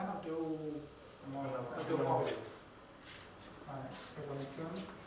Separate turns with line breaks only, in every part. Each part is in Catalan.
buscant el teu mòbil. Vale, reconexión.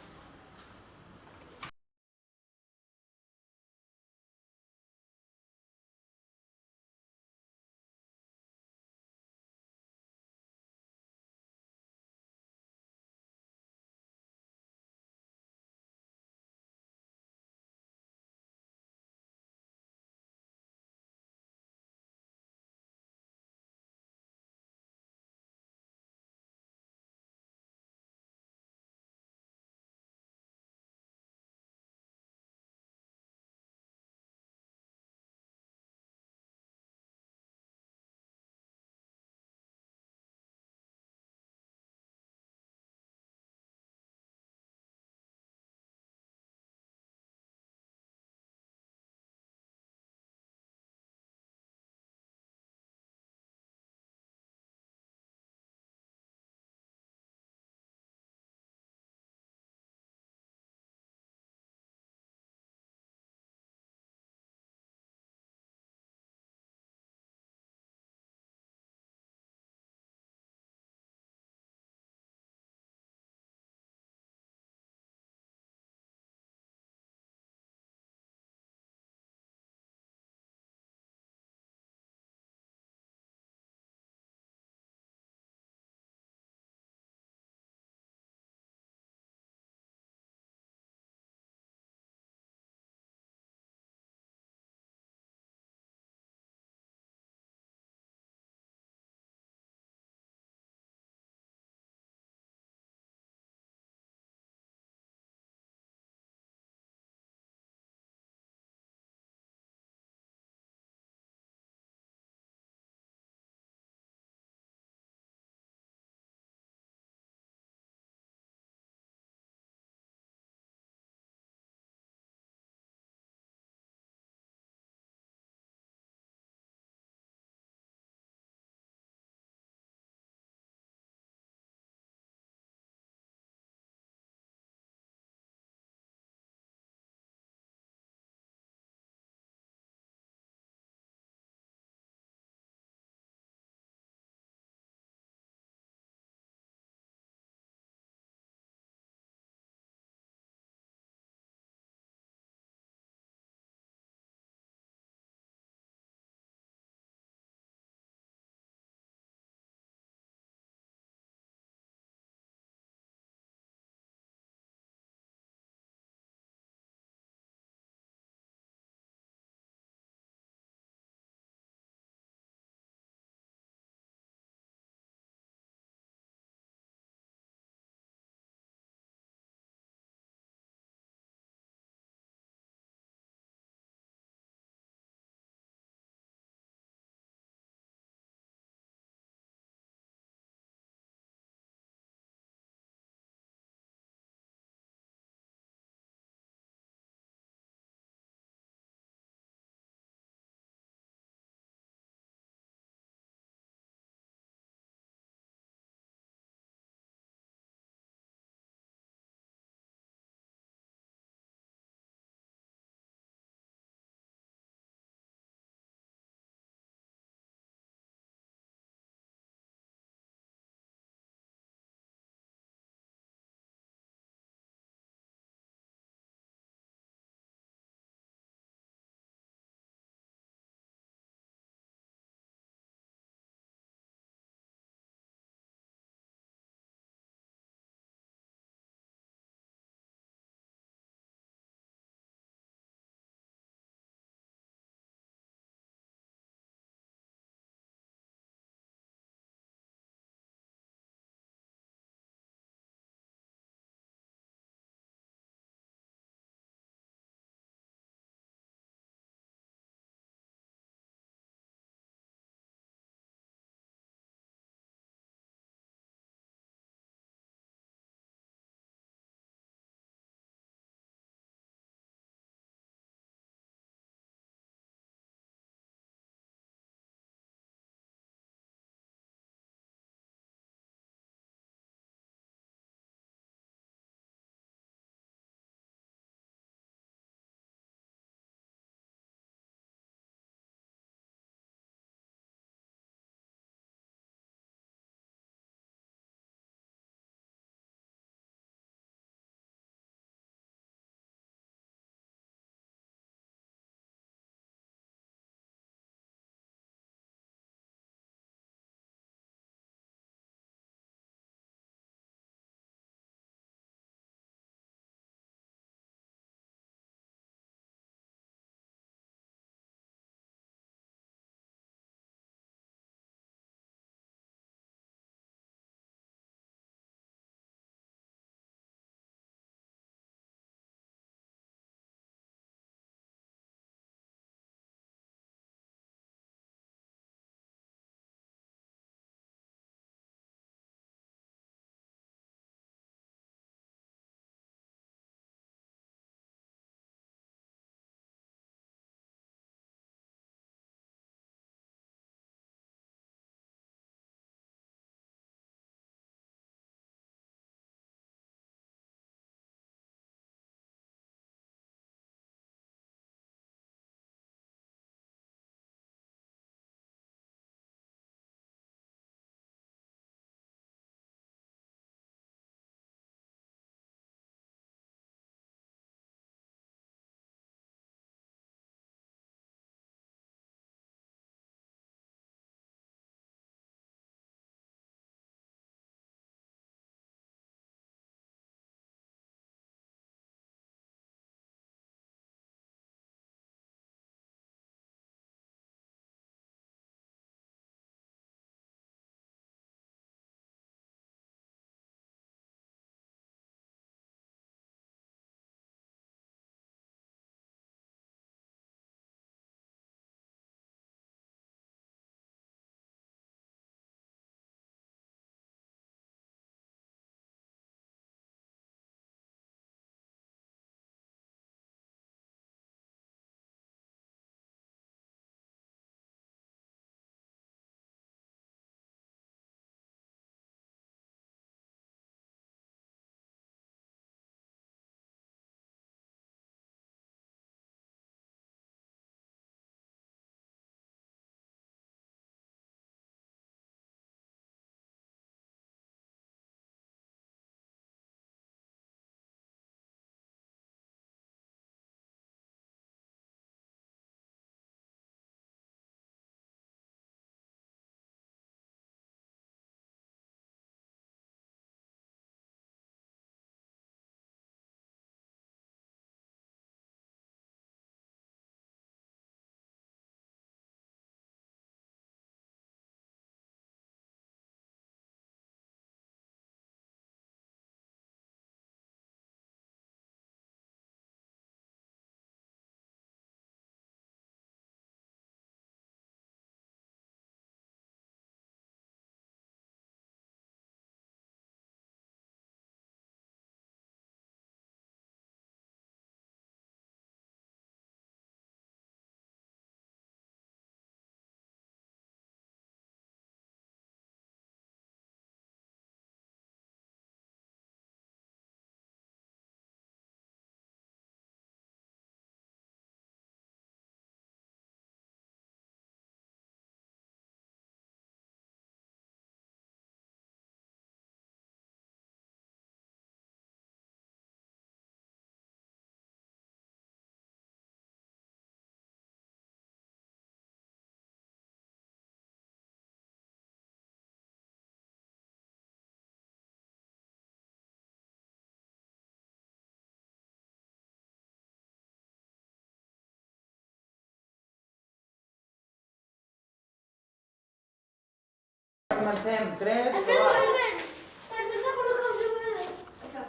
comencem. 3,
Espera,
endavant.
espera. Intenta col·locar el jugador. Això.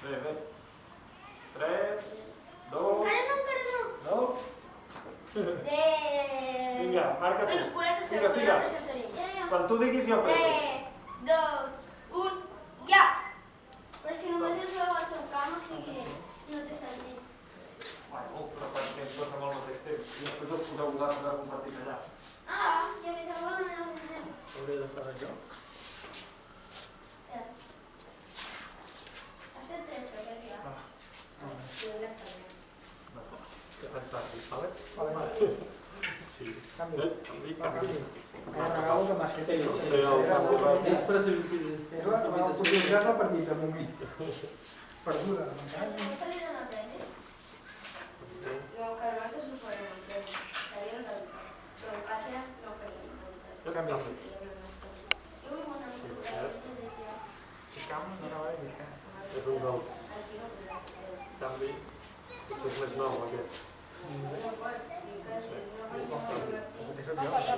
Bé. 3, 2...
Encara no.
No?
3.
Vinga, marca tu.
Bueno, 40
Vinga, fica.
tenim.
Quan tu diguis jo preso.
3, 2, 1, ja! Però si només es veu al seu camp, o sigui, no té sentit.
Bueno, però perquè ens tornem al mateix temps. I després us poseu vosaltres a compartir allà.
Ah, i a més a més no ho
Hauria de fer jo.
Has fet 3 coses ja. Sí, una cosa.
Ja faig l'àrbitre, vale?
Vale.
Sí.
Canvi.
Canvi.
Regalo que m'has fet.
És per
És la possibilitat del partit, de moment. Perduda.
No se li dona premis? No, que nosaltres ho farem amb premis. Seria un deute. Però en càtera no farem un deute.
Jo canvi.
Jo vull una música.
Camp no anava a dir.
És un dels
Així no podràs ser.
canvi. Aquest és més nou, aquest.
No pot, sí que sí. No pot ser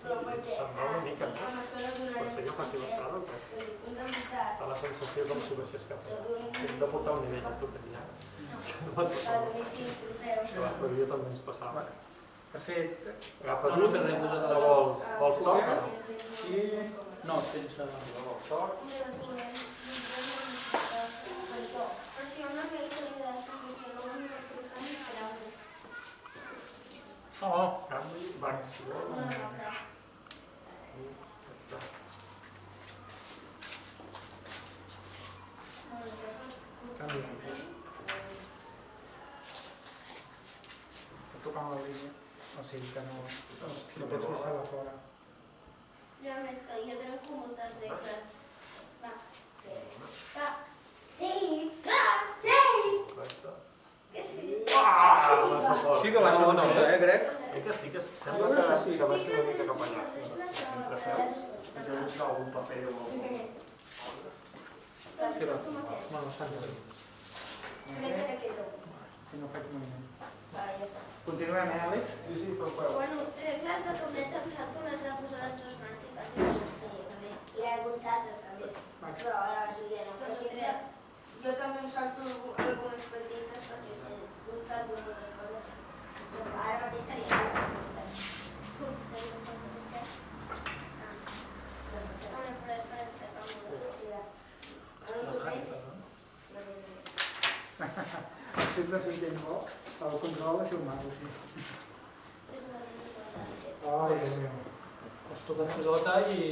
Sembla una mica, no? Potser que faci l'estrada o què? Fa la sensació com si baixés cap a dalt. Hem de portar un nivell al proper dia. Clar, però jo també ens passava.
Perfecte.
Agafes
No, no
un,
fes res, posa
no vols toc o no?
Sí.
No, sense...
No vols toc.
Però si una mica li de sentir que no m'ho truquen i esperar-ho.
Oh, canvi, banc, si vols.
No, no, no.
Canvi. Que tocant la línia. O sigui que no pots deixar-la fora.
Ja més que jo trenco moltes regles. Va. Sí. Va. Sí. Va. Sí.
Correcte.
Que sí.
Ah, massa fort.
Sí que va ser bona onda, Greg?
Sí que sembla que baixi una mica cap allà. Mentre feu, us heu buscat algun paper o algun...
Sí, va. Bueno, s'ha de dir. Si no faig moviment. Continuem, Àlex?
Sí, però
Bueno, regles de torneig em salto les de posar les dues mans i quasi també. I alguns altres també. Però ara la Júlia no. Però si tres. Jo també em salto algunes petites perquè sé d'un salto moltes coses. Però ara mateix seria
Sempre fent temps bo, el control ha sigut maco, sí. Ai, Déu meu.
Es toca pilota i...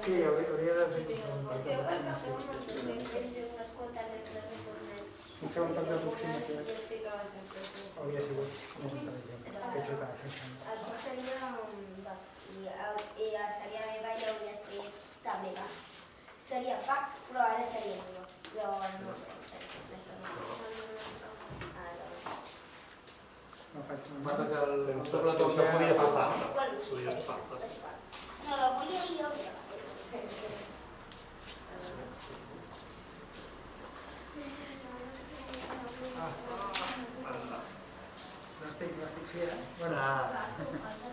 Sí, hauria de fer un
És que jo crec que fem unes quantes regles de torneig.
Un segon toc d'aproximació.
Sí que va ser fàcil.
Hauria sigut més intel·ligent. Que xutar, això.
Això seria i seria meva i hauria estat també va. Seria pac, però ara seria meva. Llavors no sé.
No faig
Marca
moviment.
que el
sense...
doble
Si
toc
això podia ser
ja...
falta.
Bueno, sí,
Podia
sí,
ser falta.
no, la volia jo.
No estic fi, eh?
Bueno,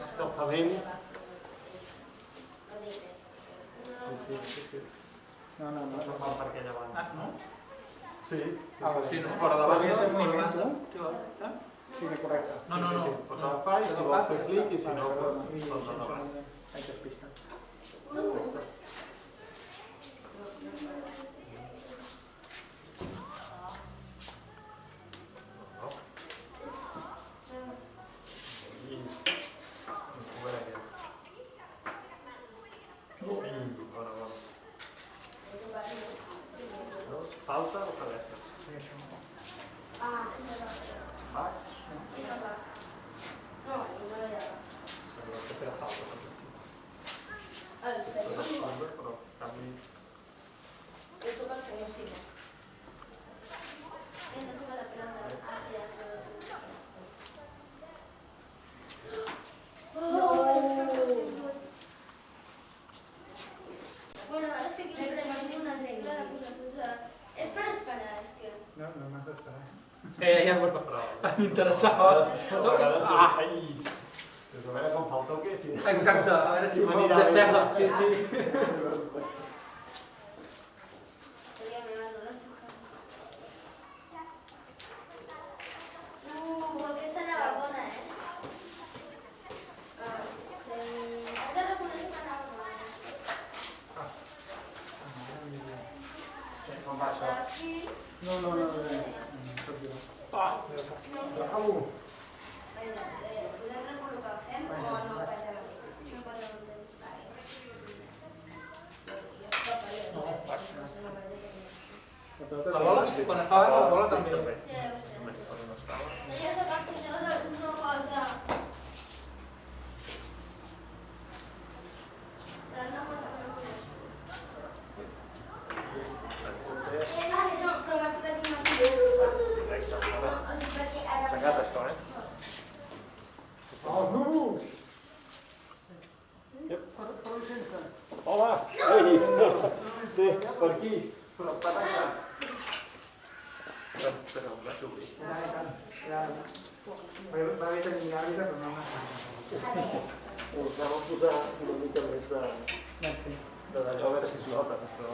escalfament. Sí.
No.
No fa per aquella banda.
Ah, no?
Sí.
Sí, no és fora de banda,
Podria ser
és fora de
moviment,
banda.
tu?
Què va?
Sí, correcte.
No.
Pots agafar i si vols fer clic i si no,
I
doncs
sense
endavant.
moviment. Vaig despistat.
Perfecte. No. I... Bona. No? Falta o cabeza?
Sí, això.
Va?
No, i no era.
Sembla que feia falta.
En sèrio?
m'interessava.
A vegades dius, ai, a veure com fa el toque. Sí.
Exacte, a veure si m'ho
M'anirà bé.
despega. Sí.
Aquesta anava bona, Has de reconèixer que anava bona. D'aquí...
No.
Ah, ja està.
Au.
Podem recol·locar fem o no passem amics? No passem amics.
La bola, quan es fa la bola també.
Ja ho sé. No, jo soc el senyor d'una cosa. D'una cosa que no coneixo. No, però m'ha tocat dir
Tancat això,
Oh, no!
Hola! Ei! Sí, per aquí.
Però està tancat.
Però em vaig obrir.
Ja. Va haver tenir àrbitre, però no m'ha tancat.
Us vam posar una mica més de d'allò, a veure si es nota, però...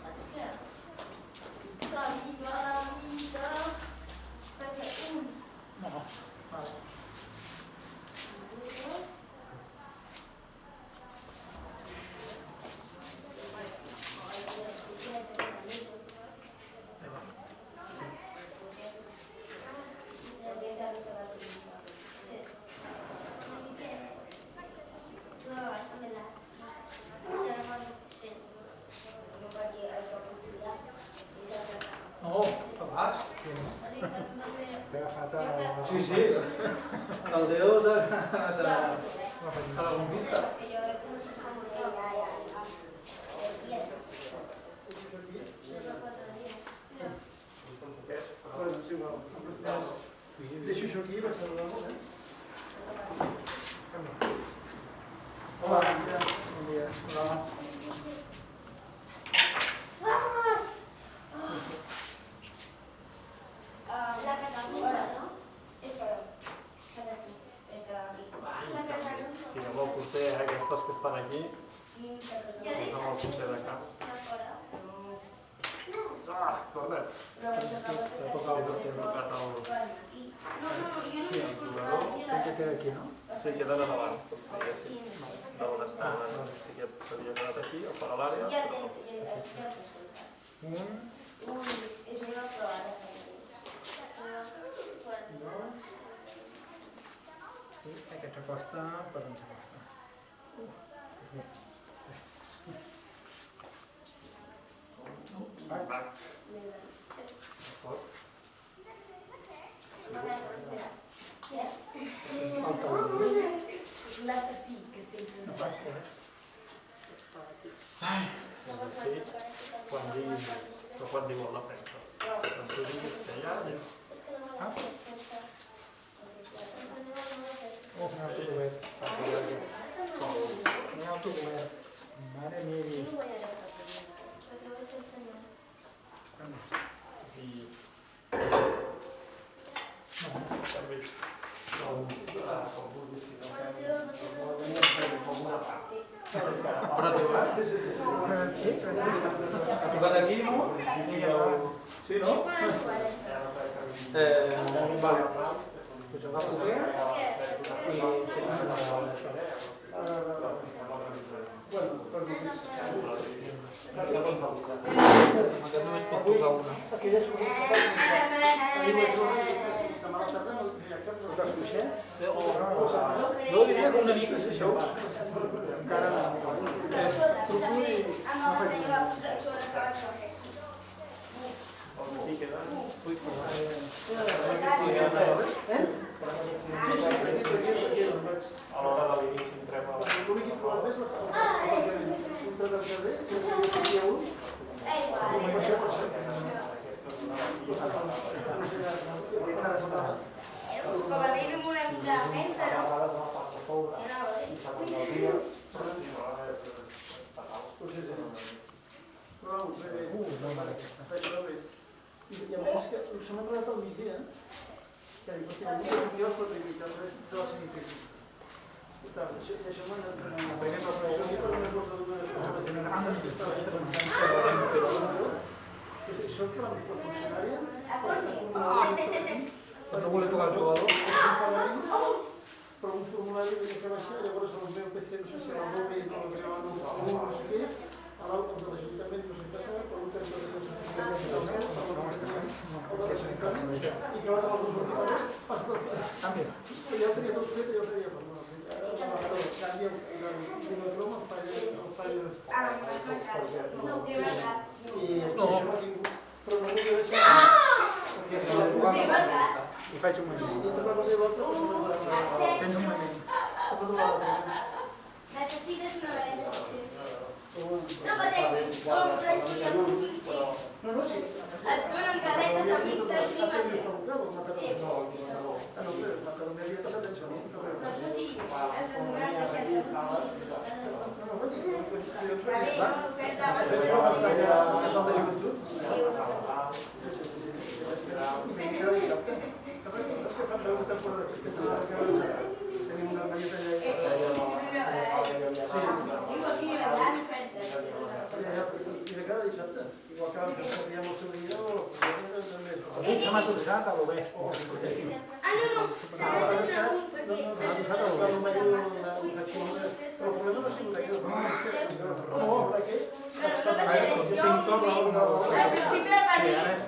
Saps què? La vida, perquè un...
No. Vale.
No, abans.
T'he agafat a...
Sí. El dedo ha anat a la conquista.
Deixo això aquí per saludar-vos, Hola, bon dia. Hola.
Vamos! La Catalunya, no? La Catalunya.
Si no vol porter, aquestes que estan aquí,
Ja
doncs amb el porter de camp. Ah, cornet! He tocat el...
Que queda aquí, no?
Sí, queda de davant, com diguéssim, d'on està. Sí que s'havia quedat aquí, o per a l'àrea.
Un,
És una prova.
dos... I aquest s'acosta per on s'acosta.
Va.
El taulell.
L'assassí, que sempre...
Sí, quan diguis, però quan diu la premsa. Quan tu diguis que ja és...
Oh, un autocobert. Un autocobert. Mare meva.
I... també, doncs, com vulguis, si no fem alguna part.
Però teu, ha tocat aquí, no? Sí, no? Vale. Pues agafo bé i... Aquest només pot tocar una. Jo diria que una mica sí, això.
Encara no.
A l'hora de l'inici entrem a la...
Com a mínim una mitja mensa, no?
No, mare, aquesta. migdia, que hi ha moltes opinions per limitar res de la significació. Per tant, deixem anar a la primera operació, per una cosa d'una això que la funcionària
No voler tocar el jugador.
per un formulari de que baixar, llavors el meu PC, no sé si la mòbil, no sé què, a l'altre de l'Ajuntament no sé què passa, per un temps de l'Ajuntament, i que ara els ordinadors
Canvia.
ja ho tenia tot fet, ja ho tenia tot. Canvia el Chrome, el falla... Però no volia deixar...
I faig un moment. Tens un moment.
Necessites una vareta. No pateixis, compres llums.
No, sí.
Et donen galetes amics, saps ni mateix. Però això sí, has de donar 60.
Tenim una galleta allà. I de cada dissabte, igual que diem el seu dia,
Avui se m'ha torçat a l'obest.
Ah, no, s'ha de donar un perquè...
el problema no ha sigut aquest.
Al principi del partit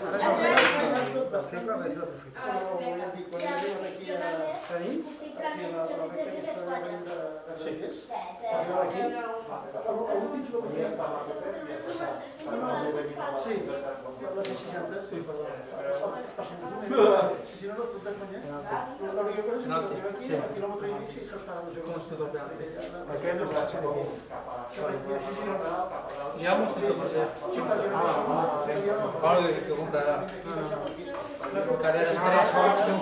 Sí, la C60, sí, perdó. Si no, no es pot guanyar. La única cosa és que arriba aquí, al quilòmetre i mig, i estàs parant de
Com estic doble?
Perquè no està aquí.
Hi ha un 100%.
Sí, perquè no
Vale, que comprarà. Carreres 3 o s'ha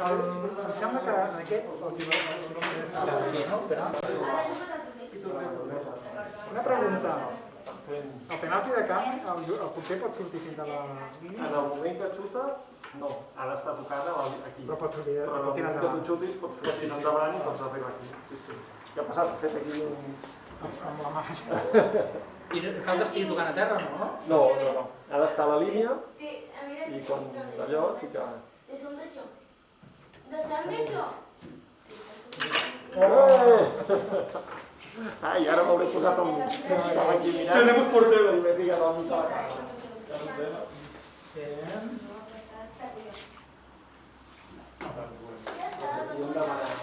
Em sembla que en aquest...
Una pregunta. El penalti de camp, el porter pot sortir fins a la línia?
En el moment que xuta, no. Ha d'estar tocada aquí.
Però pot sortir,
Però en el
pot tirar
moment que tu
endavant.
xutis, pots fer així endavant i pots arribar aquí. Sí, sí. Què ha passat? Fet aquí un...
Amb la mà.
I cal que estigui tocant a terra, no?
No, no, no. Ha d'estar a la línia i quan allò sí que... Ai, ara m'hauré posat amb... Estava aquí mirant. Tenemos portero. I m'he ficat al mig de la cara. I hem demanat...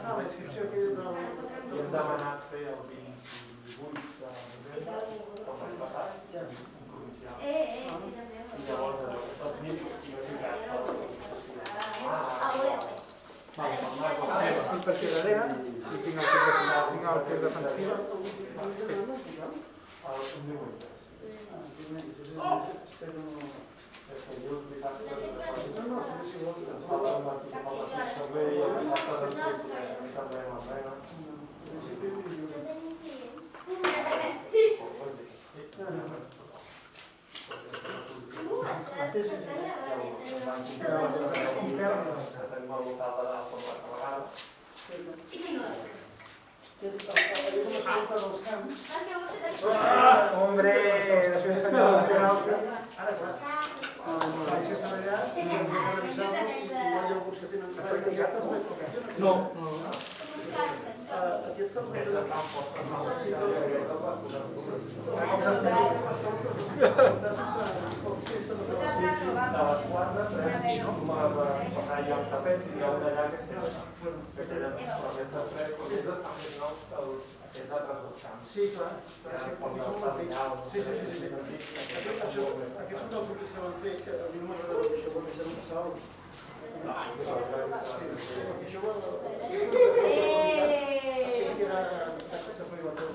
La inscripció que
I hem demanat fer el 28 de novembre, com l'any passat, un provincial. I llavors el tècnic i m'he ficat
Estic per aquí darrere i tinc el tir defensiu. Hombre, això és allò del penalti.
Ara, clar, vaig estar allà i vam revisar-los i igual hi ha alguns que tenen...
No.
Aquests els vaig Sí, clar. Aquests són els últims que van fer, que a mi no m'agrada que això ho deixem passar. Això va... que era de Foibatón.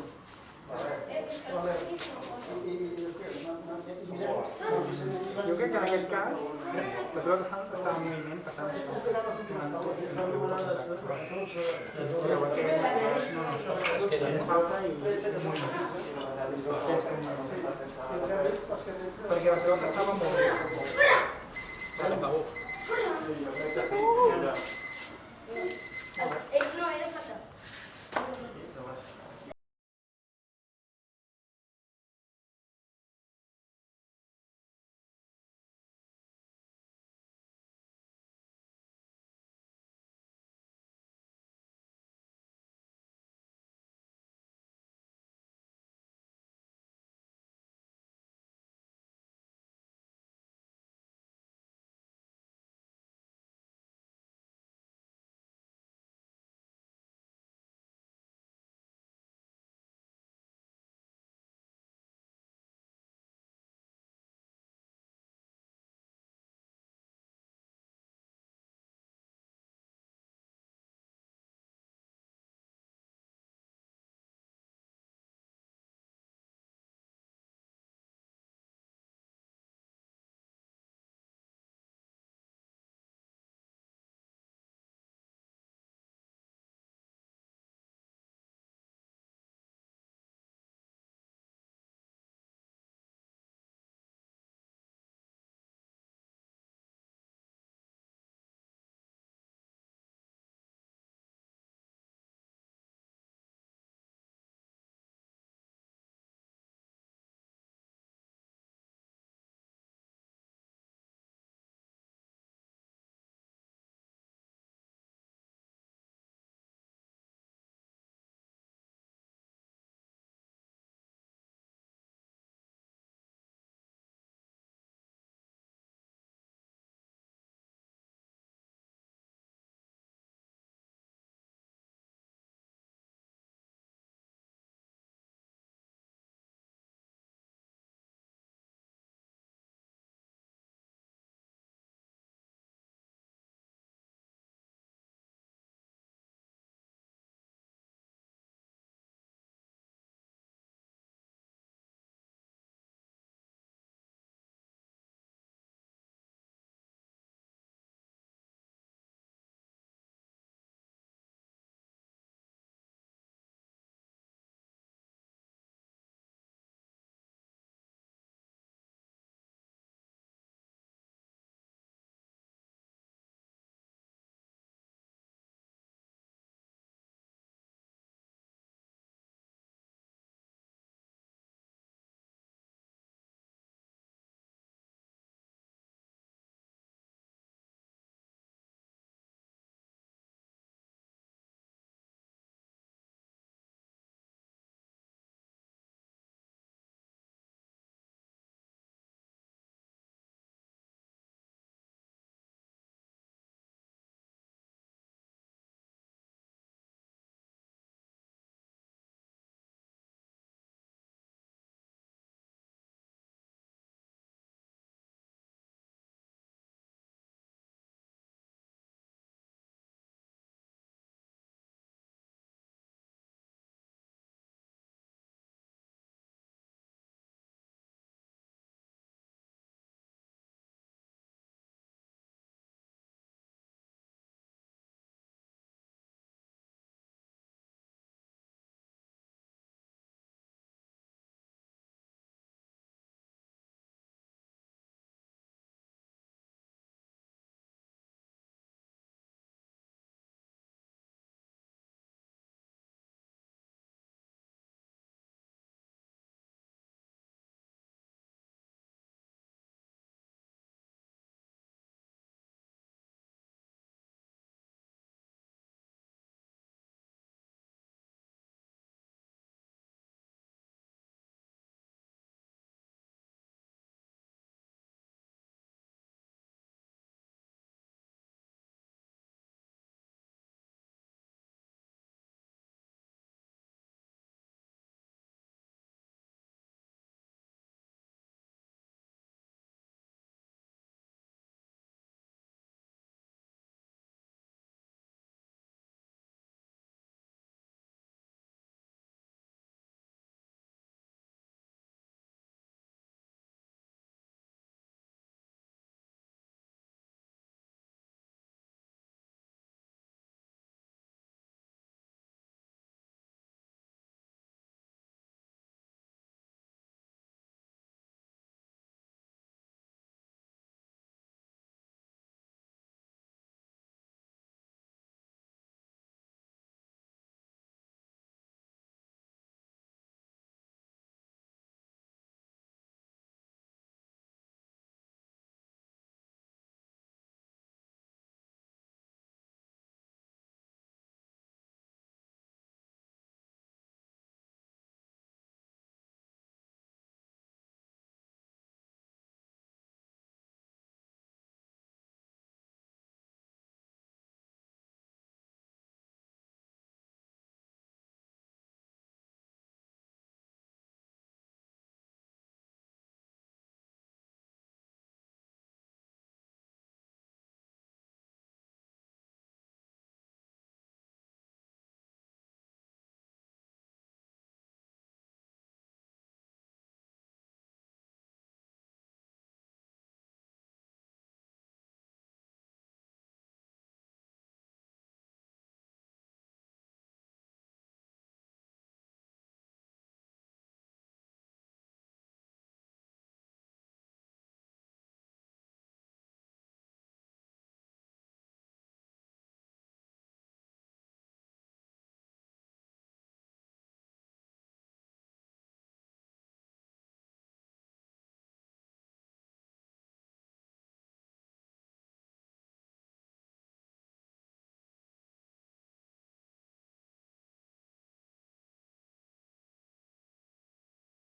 Jo crec que en aquest cas la pilota està en moviment, per tant,
estan nomenades de tots,
Es queden.
Perquè la seva estava molt bé.
Acabó.
Ells no, era fatal.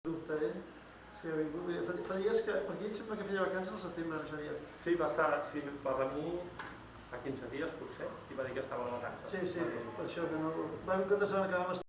Dubte, sí, ha vingut. Fa dies que, perquè ell sembla que feia vacances al setembre, no Xavier.
Sí, va estar, sí, va venir a 15 dies potser, i va dir que estava a la vacances.
Sí, per això que no... Va un cap de setmana que vam estar...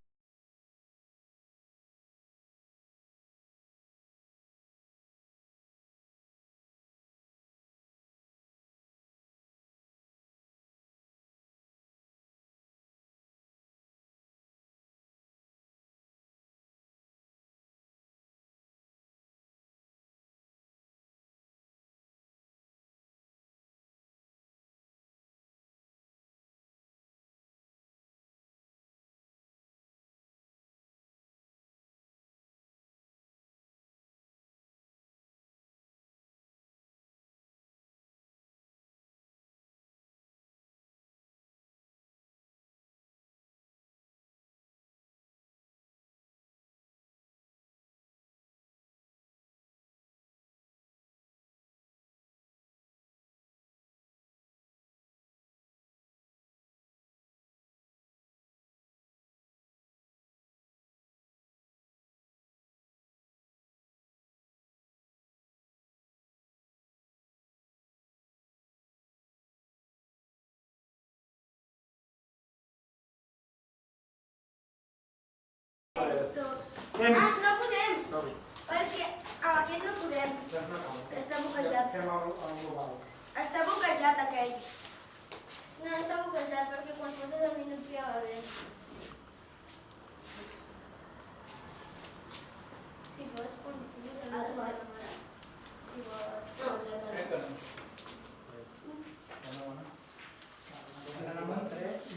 No podem, perquè aquest no podem. Està boquejat. Està boquejat aquell. No, està boquejat perquè quan poses el minut ja va bé. Si vols, quan tinguis el minut ja va bé. Si vols.
Crec que no.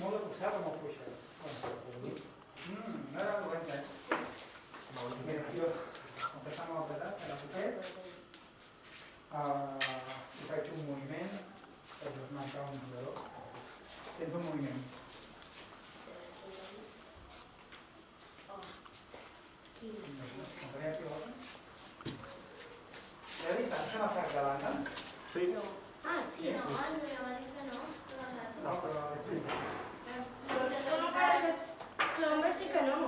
Molt de posar com a puixes. No era correcte, jo empezamos a apretar en la mujer y faig un moviment per desmarcar un jugador. Tens un moviment. La distància m'està gravant?
Sí.
Ah, sí, no, ja m'ha dit que no.
No, però...
L'home sí que no.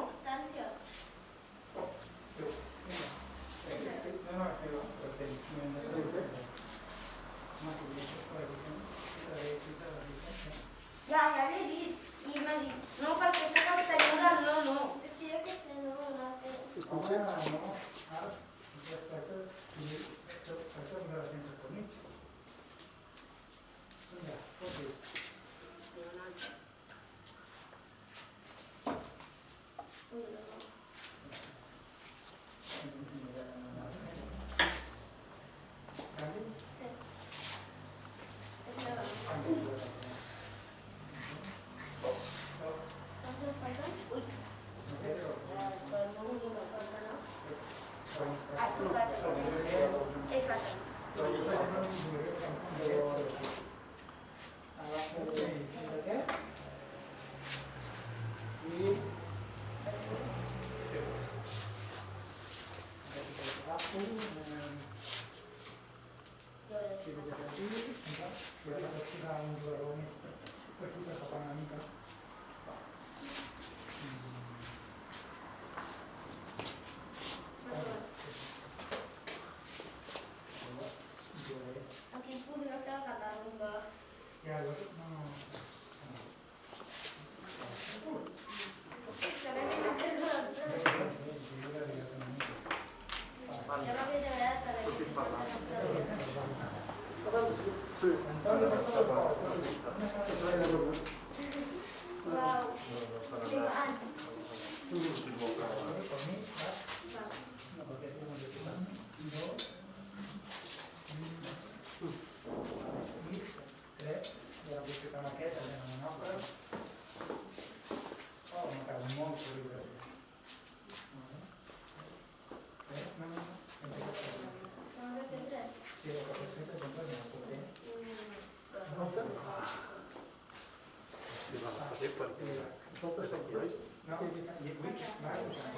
No,
Ja l'he dit. I m'ha dit, no, perquè sóc el senyor del no. És que jo que sé, no ho va fer.
home, no. Ara, ja es tracta de relacions per mig. Ja, pot dir.
Aquí podria fer la catarrumba.
Ja, no.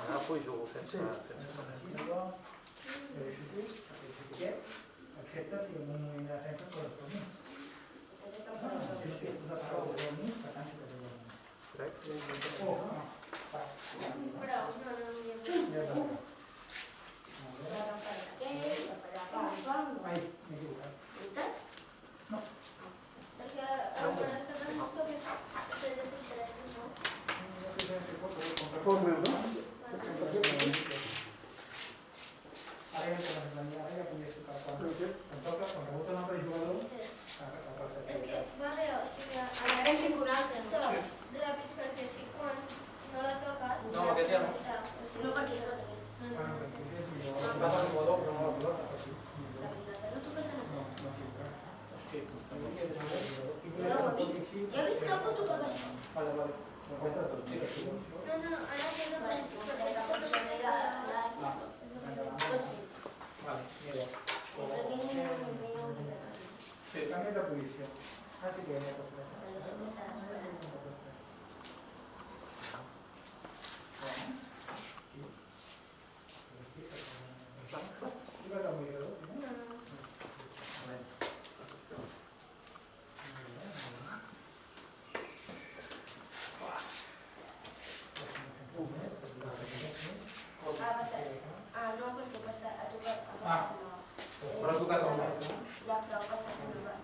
Agafo i jugo sense
Acceptes i amb un moviment de defensa corresponent. És que és una paraula de dormir, per tant, que te dormir.
crec.
Però, no,
Ja està.
que en tinc un altre. Ràpid, perquè si quan no la toques...
No, aquest ja no.
No, perquè no la toques.
Bueno, perquè és millor. Va al jugador, però no la pilota.
La pilota no toques en el
No, no tindrà. Hosti, també hi ha de jugar.
Jo no ho he vist. Jo he vist que algú toca això.
Vale, vale.
No, ara queda per aquí. Perquè la persona era... Doncs sí.
Vale, mira.
Si no tinc ni obligatori.
Sí, canvia de posició. Ah, sí que hi ha de posició.
Però això que s'ha d'esperar.
Qui va del mirador?
No, no. No, perquè passa a tocar...
Ah, però ha tocat el nostre.
La prova passa a tocar.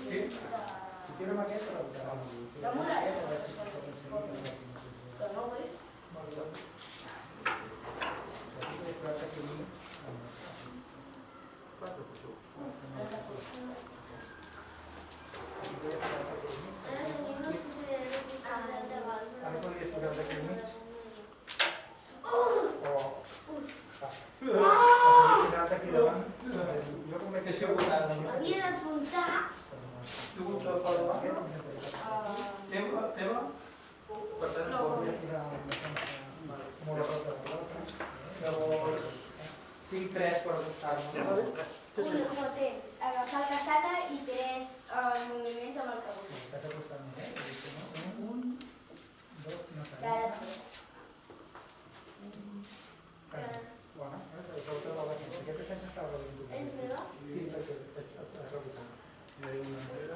Sí? Si tirem aquest, però tocarà.
La muralla. Però no ho és.
Ara podries tocar d'aquí al mig? Aquí davant. Jo com que això votant.
Havia d'apuntar...
Tu vols el pal davant? Teva? Teva? Per tant,
No.
podria tirar molt a prop de la pilota. Llavors, tinc 3 per acostar-me.
No tens. Agafar la casaca i 3 moviments amb el cabut.
Estàs acostant-me, eh? 1, 2, no sé.
Cada 3.
Bueno, això te la vaig dir. Aquest defensa estava ben dur.
És meva?
Sí, perquè has rebotat. I de una enrere.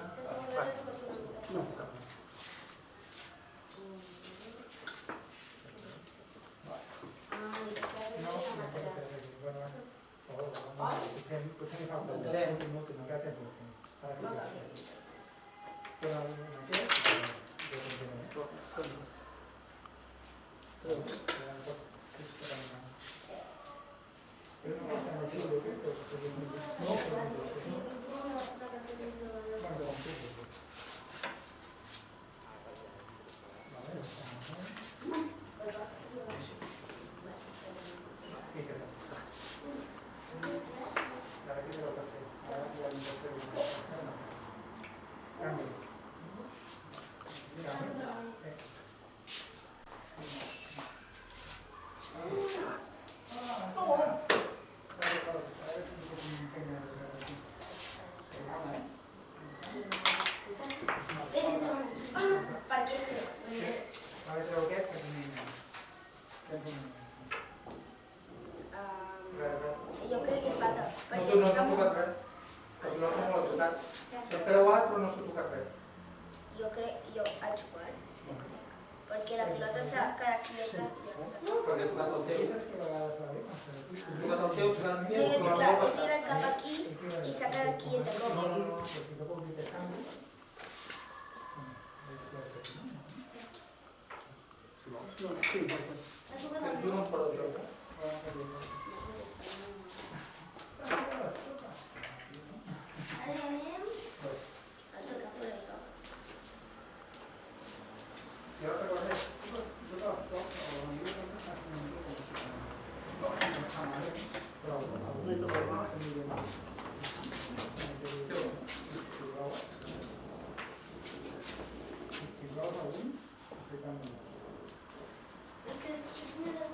No puc cap.
No, no té res. Bueno, potser m'hi falta l'últim, encara tens l'últim. Ara sí que però en aquest, jo continuo. Però no passa així, no,
Jo crec que falta.
no t'ha tocat res. El pilot no l'ha tocat. S'ha creuat però no s'ha tocat res.
Jo crec, jo haig jugat, jo crec. Perquè la pilota s'ha quedat quieta.
Perquè he tocat el teu. He tocat el teu, s'ha quedat
No,
quiet,
he
però no l'ha passat.
tirat cap aquí i s'ha quedat quieta com.
No.
No, sí,
Ha tocat
Tens
el
un per al joc.
Ara anem... A tocar per això.
I ara recordem.
És que és més de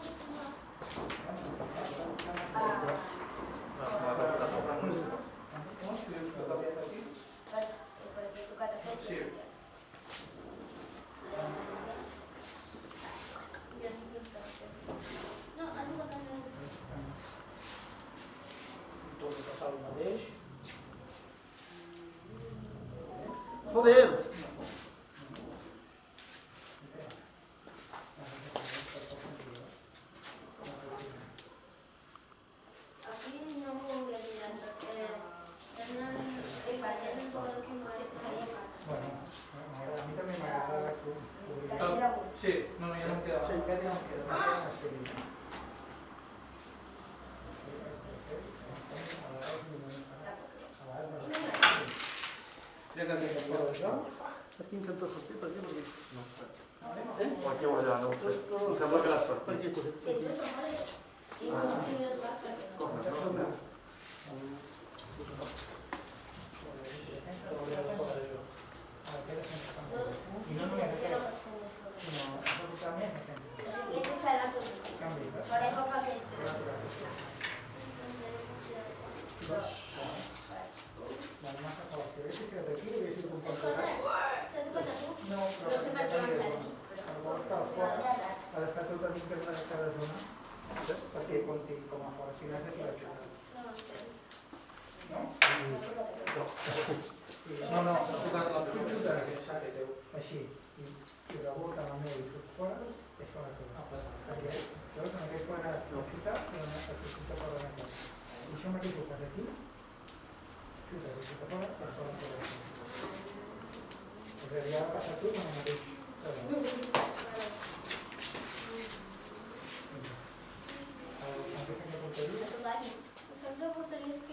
perquè he tocat aquest.
Sí.
No, ha tocat el meu.
Torno a passar el mateix.
Joder!
Aquí no m'ho hauria tirat perquè tenen un jugador que no seria fàcil.
Bueno, a mi també m'agrada cobrir.
Era un.
Sí, no, ja no em queda. Sí, aquest ja no em queda. No queda més que Ja que aquest és el joc.
Aquí em sento sortir, per què? Perquè...
No ho sé. O aquí o allà, no ho sé. Em sembla que l'has
Per
sortit.
què coset?
Que entonces son jóvenes. Y los primeros bajan.
Correcte.
I no només aquest, sinó absolutament aquest.
Los siguientes serán los
Canvi.
por época que...
La massa que l'haguessis quedat aquí, l'haguessis compensat.
¿Te das cuenta tú?
No, però
No sé per què vas aquí.
ha d'estar tot a dintre de cada zona perquè compti com a fora, si no és aquí la ciutat. No? No, tu pujar aquest sac que teu així i rebota la neu i surt fora, és fora tot. Perquè veus, en aquest quadrat la ciutat i el ciutat fora de aquí. I això mateix ho fas aquí, xuta i xuta fora, és fora de aquí. És a dir, ha de passar tot en el mateix quadrat.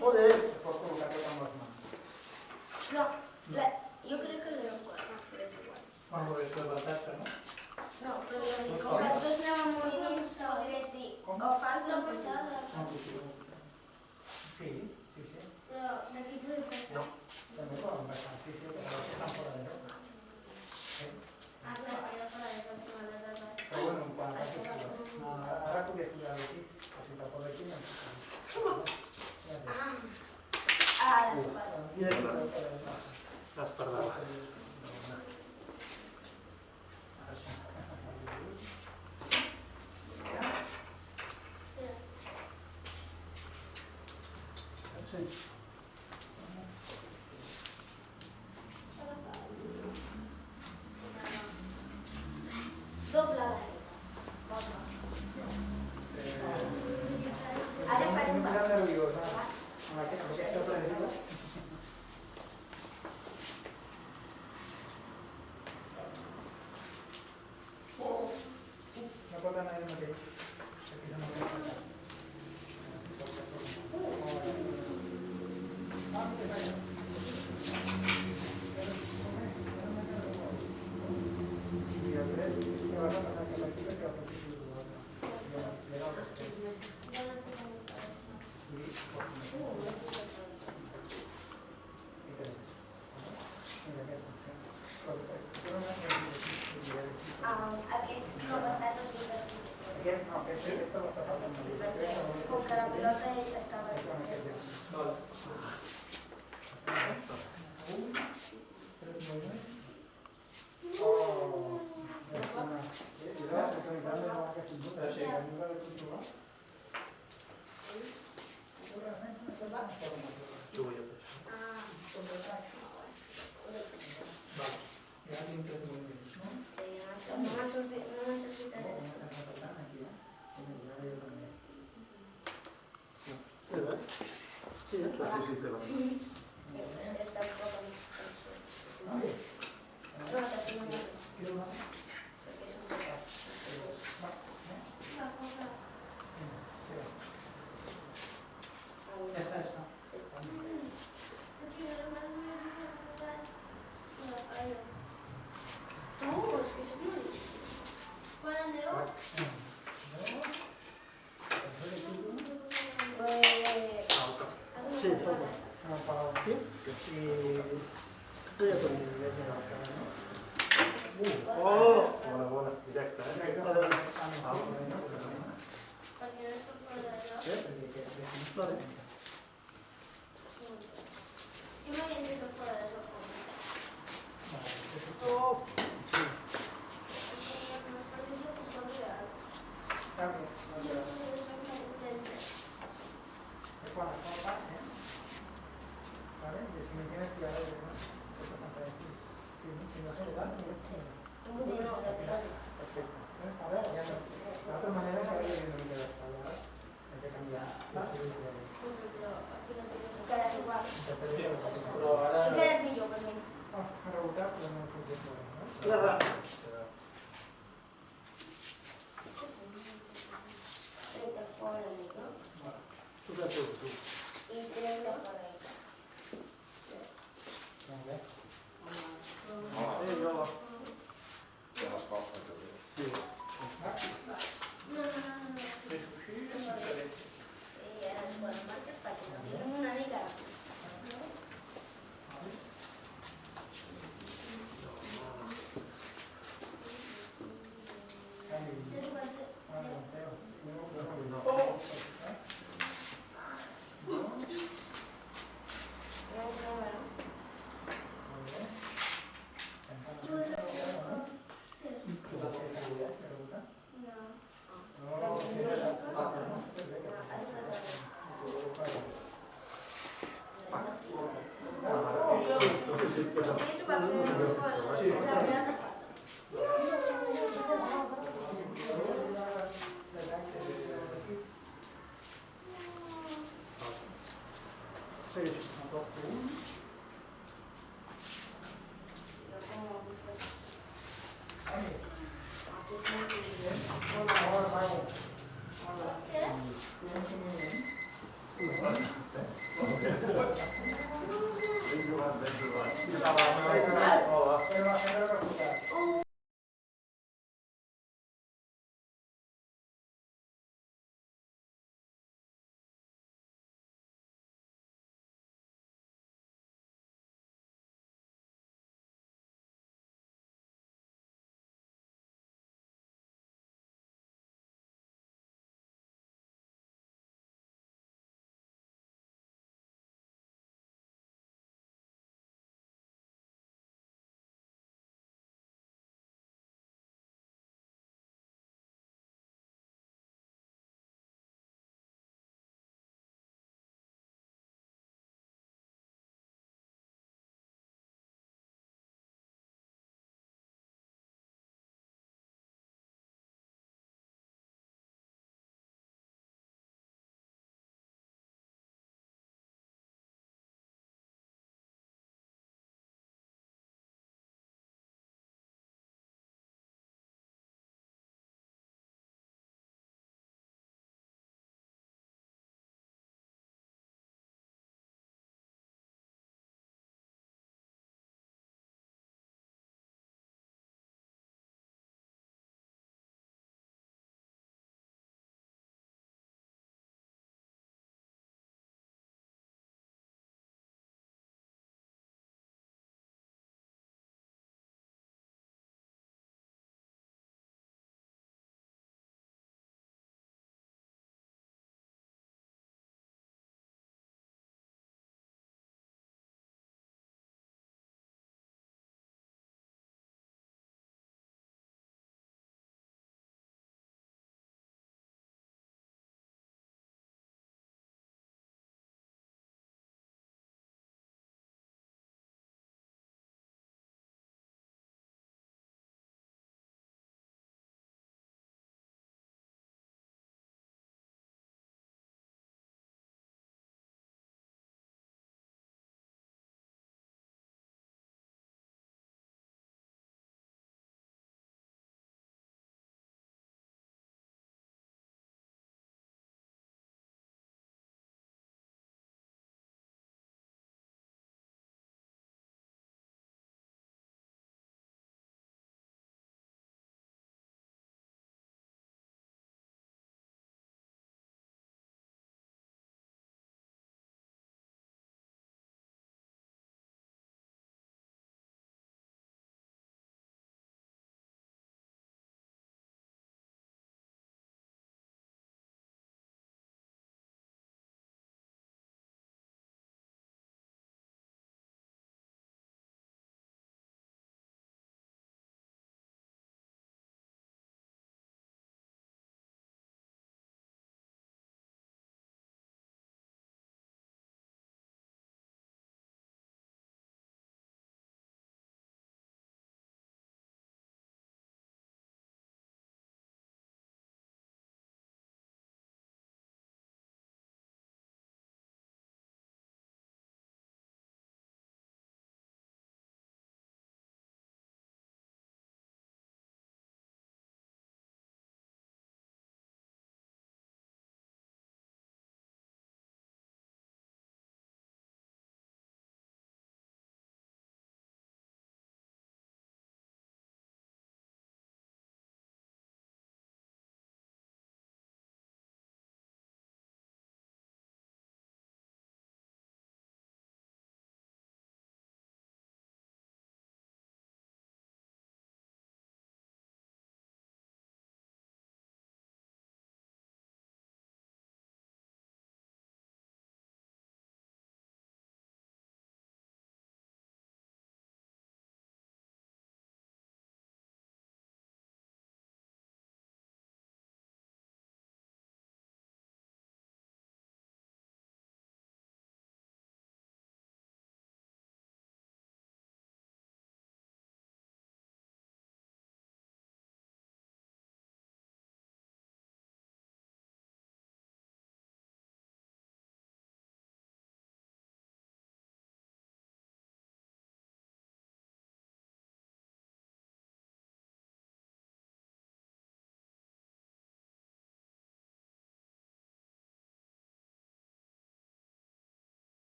Joder!
Es pot col·locar tot amb les mans.
No, yo creo que le no, pero es igual.
Bueno, és l'avantatge, no?
No, pero yo digo, nosotros no vamos a podré sí. O falta pasada.
Sí.
Pero de aquí puede pasar.
No.
També poden passar, sí, però estan fora de lloc.
Ah, claro, ya para eso se van a dar.
Però bueno, quan passi ara podria estudiar aquí, o si tampoc aquí no em
Ah, la sopa.
L'has perdut.
Sí.
Dobla. Ara farem
una mica nerviosa amb aquesta pregunta. No pot anar el mateix. Aquí no pot anar. I el dret, que vas a passar cap aquí perquè el principi de l'altre.
Aquests no passat o sí que sí.
Aquest no, aquest l'està faltant una mica.
Perquè com que la pilota ell estava...
Ho vull fer.
No m'han sortit res.
Sí,
Està un poc més cansat. No, també no. Perquè és un poc...
Ja està.
Tu, és que soc molt... Quan andeu?
sí, falta. Aquí? I... Què hi ha per mi? Oh!
Bona, directe, eh?
Perquè no és per fora de joc.
Vale.
Jo m'havia dit per fora de joc.
Oh!
Però ara...
Encara és millor per mi.
Ha rebotat, però no puc fer fora, no?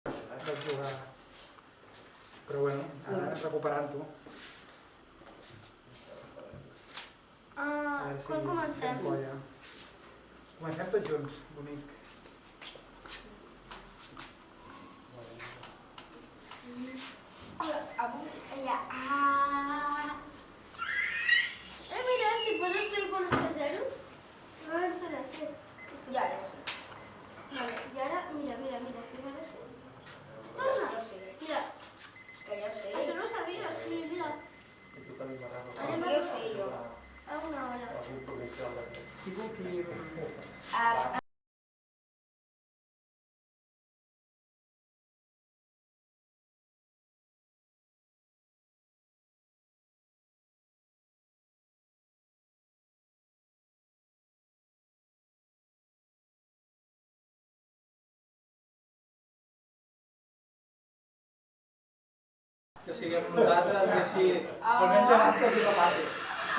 vaig jugar. Però bueno, ara recuperant-ho.
Quan comencem?
Comencem tots junts, bonic.
Mira, si poses play por los terceros, va a ser así. Ya, ya sé. Vale, y ahora, mira, si va así. Mira. Que yo sé. Eso no sabía, sí, mira. Yo sé, yo. A una hora.
Que siguem nosaltres i així, almenys abans que el passi.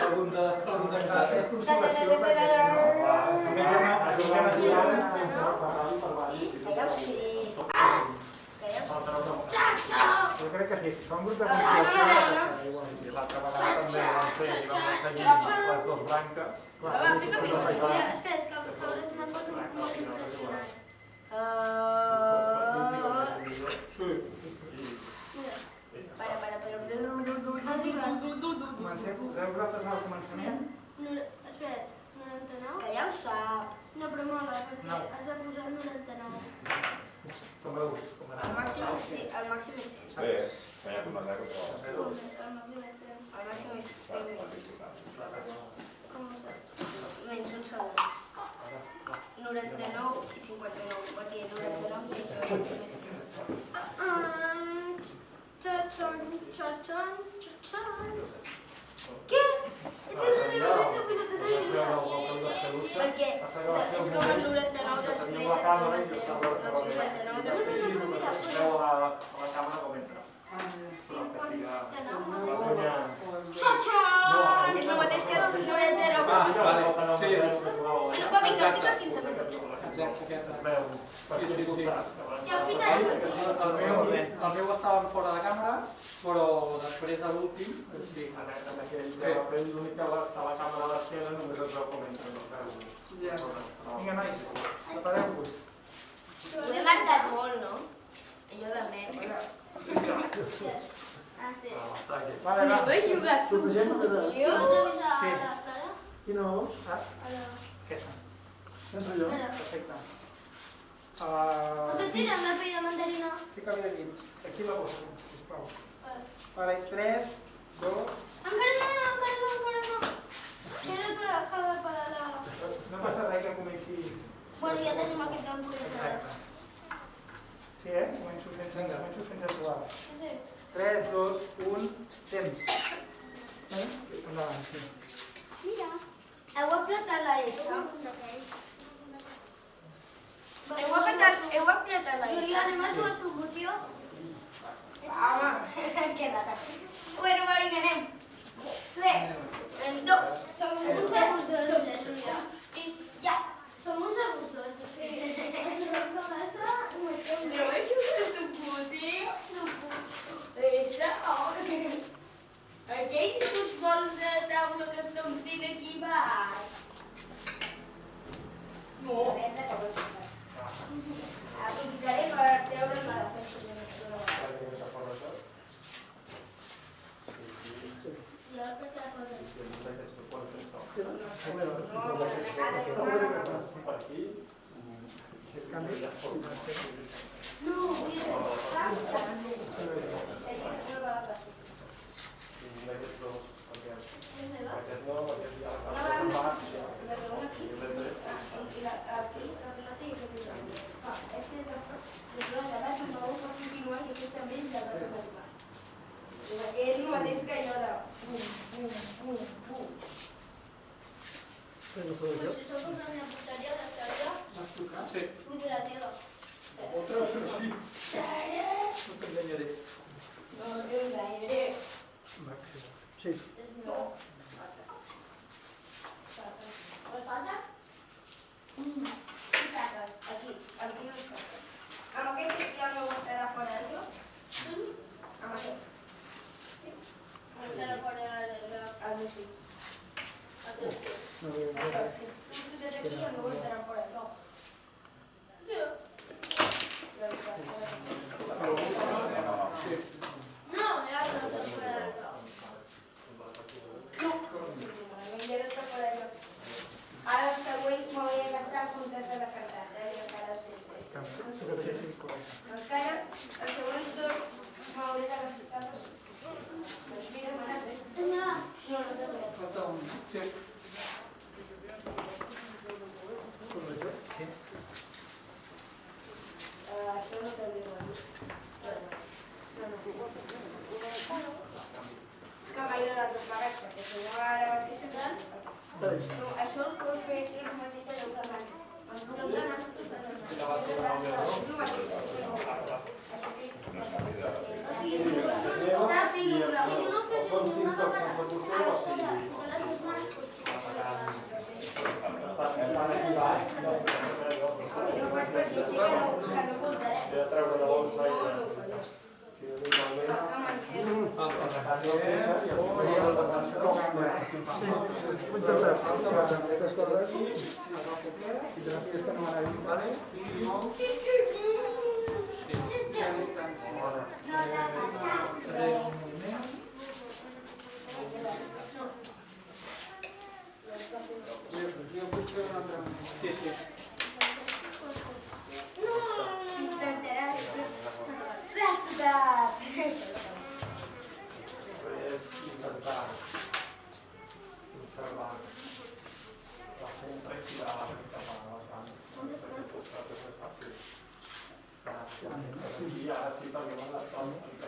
Algun de nosaltres. Consolació, perquè si no, només hi ha una
Que ja ho sé.
Jo crec que sí, fa un grup de consolació.
L'altra vegada també vam fer i vam seguir les dues branques.
Espera, que és una cosa molt impressionant.
Comencem, poseu vosaltres al començament.
Espera, 99?
Que ja ho sap.
No, però mola, perquè has de posar 99.
Com veus?
El màxim és 100.
Bé, guanyat una 0, però...
El màxim és 100.
El màxim és 100.
Com ho saps?
Menys un segon. 99 i 59. Perquè 99 i el màxim és 100.
Xachon. Què? Què no dius això, però te doy
Perquè és com el 99 després, el 59 després.
Veu a la càmera com entra.
És el mateix que el 99.
Sí.
Bueno, per mi gràfica 15 minuts.
Exacte, aquest.
Veu,
Sí.
Ja ho ficaré.
El meu estava fora de càmera, però després de l'últim, sí.
en aquell l'únic que està a la càmera d'esquena només es veu com entra, no es veu.
Vinga, nois, prepareu-vos.
Ho he marcat molt, no? Allò de merda.
Ah, sí.
Vale, va.
Vull jugar
Jo
sujo,
us
tio.
avisa a la Clara?
Quina vols?
Aquesta.
Entro jo.
Espera.
Perfecte.
Us tira amb la pell de mandarina?
Fica-li aquí. Aquí la poso, sisplau. Vale, 3, 2...
Encara no. Queda per acabar de parar la...
No passa res que comenci...
Bueno, ja tenim aquest ampollet.
Exacte. Sí, començo sense trobar.
Sí.
3, 2, 1, temps. Endavant, sí.
Mira.
Heu apretat la S? Heu apretat la S?
Julià, anem a jugar a Subbotió?
Home, queda't. Bueno, va, vinga, anem. 3, 2,
Som uns abusons, Julià.
i ja.
Som uns abusons, o sigui, ens vam començar i ho estem
Però he jugat a Subbotió. Esa, aquells futbols de taula que estan fent aquí baix. No. Aprofitaré per treure'm la defensa.
Jo crec que la cosa és...
Per aquí,
No, mira.
d'aquests dos, perquè
És meva?
aquest no, aquest ja
Una
la
vegada
va,
aquí, la pilota i aquest és el meu. És que després la debat no ho pot continuar i aquest també és de debat. És el mateix que jo de bum.
Però
Pues si som una porteria de Sària,
Sí.
vull dir la teva.
otra, però sí.
No t'enganyaré.
No t'enganyaré.
Sí.
És meu. Vols passa?
I saques, aquí ho saques. Amb aquest ja no aguantarà No, això el que heu fet és una mica de abans.
Doncs no abans.
És el mateix.
O sigui, no fes una vegada a sobre les dues mans,
Jo vaig perquè sí que no comptaré.
He de treure la bolsa i... Si no tinc malament...
Intentaràs.
És intentar conservar la centra i tirar la mica cap a la banda. És més fàcil. I ara sí, perquè m'ha adaptat una mica.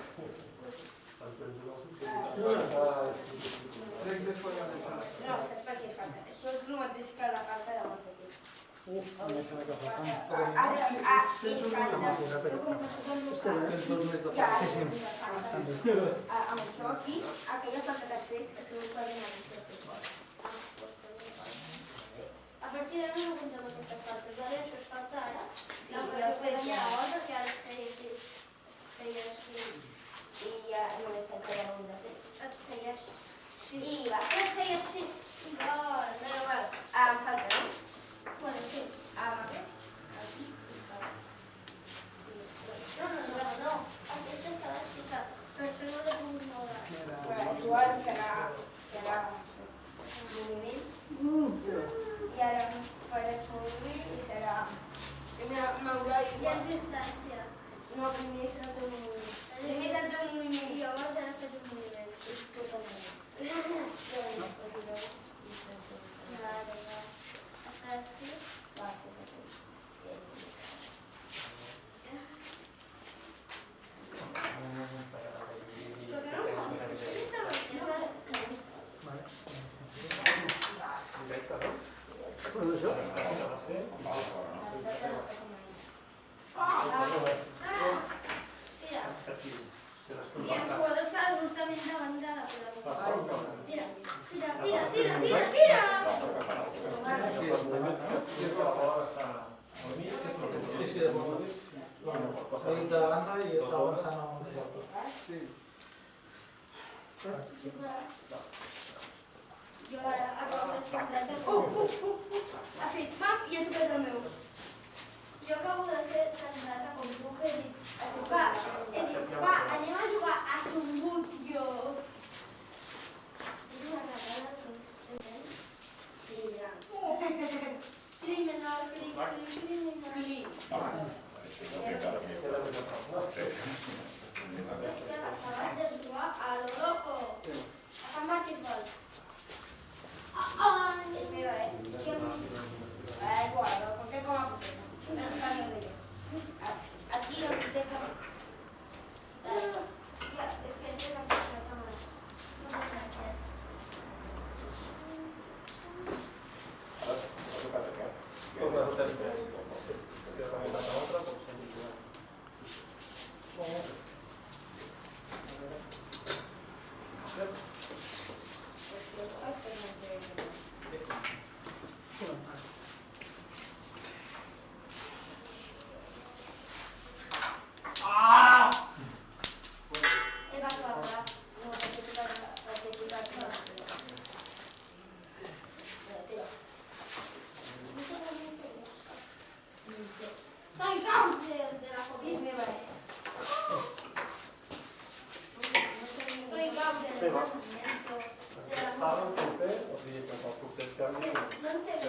No, saps per què falta? Això és el mateix que la carta d'abans aquí. Amb això aquí, aquella falta que et fet, és un quadre en
a partir d'ara no comptem aquestes faltes. Ara això es falta ara.
Sí,
i després ja perquè ara feia així.
I ja només te'n queda un de fer.
Et feia així.
I va.
Et feia així.
Però bueno, em falta, no?
Bueno, sí.
Amb aquest, aquí, i està.
No. Aquesta estava així. Però això no l'he pogut moure.
Però és igual, serà moviment. I ara faré moviment i serà... M'haurà
I
igual.
en distància.
No, primer s'ha de un moviment. Primer s'ha de un moviment.
I llavors ara fes un moviment.
És tot el moviment.
Vale, va. Està així.
Va,
Però que no pot. Això estava aquí.
Directe, no?
Bueno, això?
Tira.
Aquí.
I el jugador està justament davant de la pilota. Tira!
S'ha dit de banda i està avançant amb un joc.
Sí.
Jo ara acabo de centrar
ha fet pam i ha tocat el meu.
Jo acabo de ser centrada com tu que he dit, va, anem a jugar a Sumbut, jo. És una cagada, criminal. Acabas de jugar a lo loco. A San Martín Gol.
És meva, igual, lo conté com a poteta. No em cal de jo. Aquí no té cap...
És que té una cosa que m'ha... Moltes gràcies. Soy Gauser de la COVID. Soy Gauser del nacimiento de la COVID. No entenc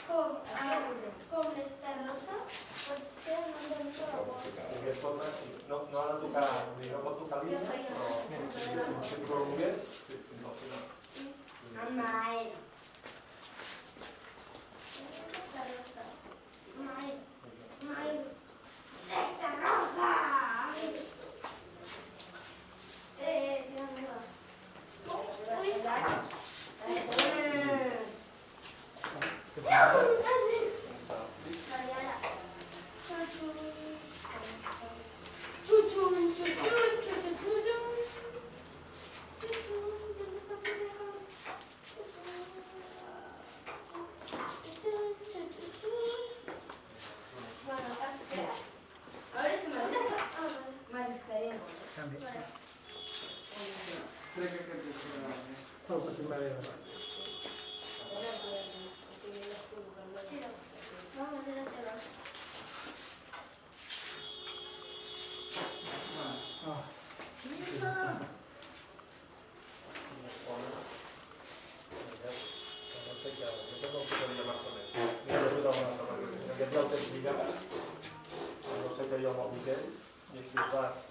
com l'Esta Rosa pot ser el nom de la COVID.
No ha de tocar, no pot tocar l'illa, però si tu el volgués, fins al final.
Mai.
Esta Rosa. Mai. Esta Rosa! Mira meva. Ui.
Vale.
Vamos, era teva.
No sé què, jo crec que ho posaria massa més. Li he d'ajudar una altra manera. Aquest ja el tens lligat, no sé què hi ha amb el Miquel, i així el vas,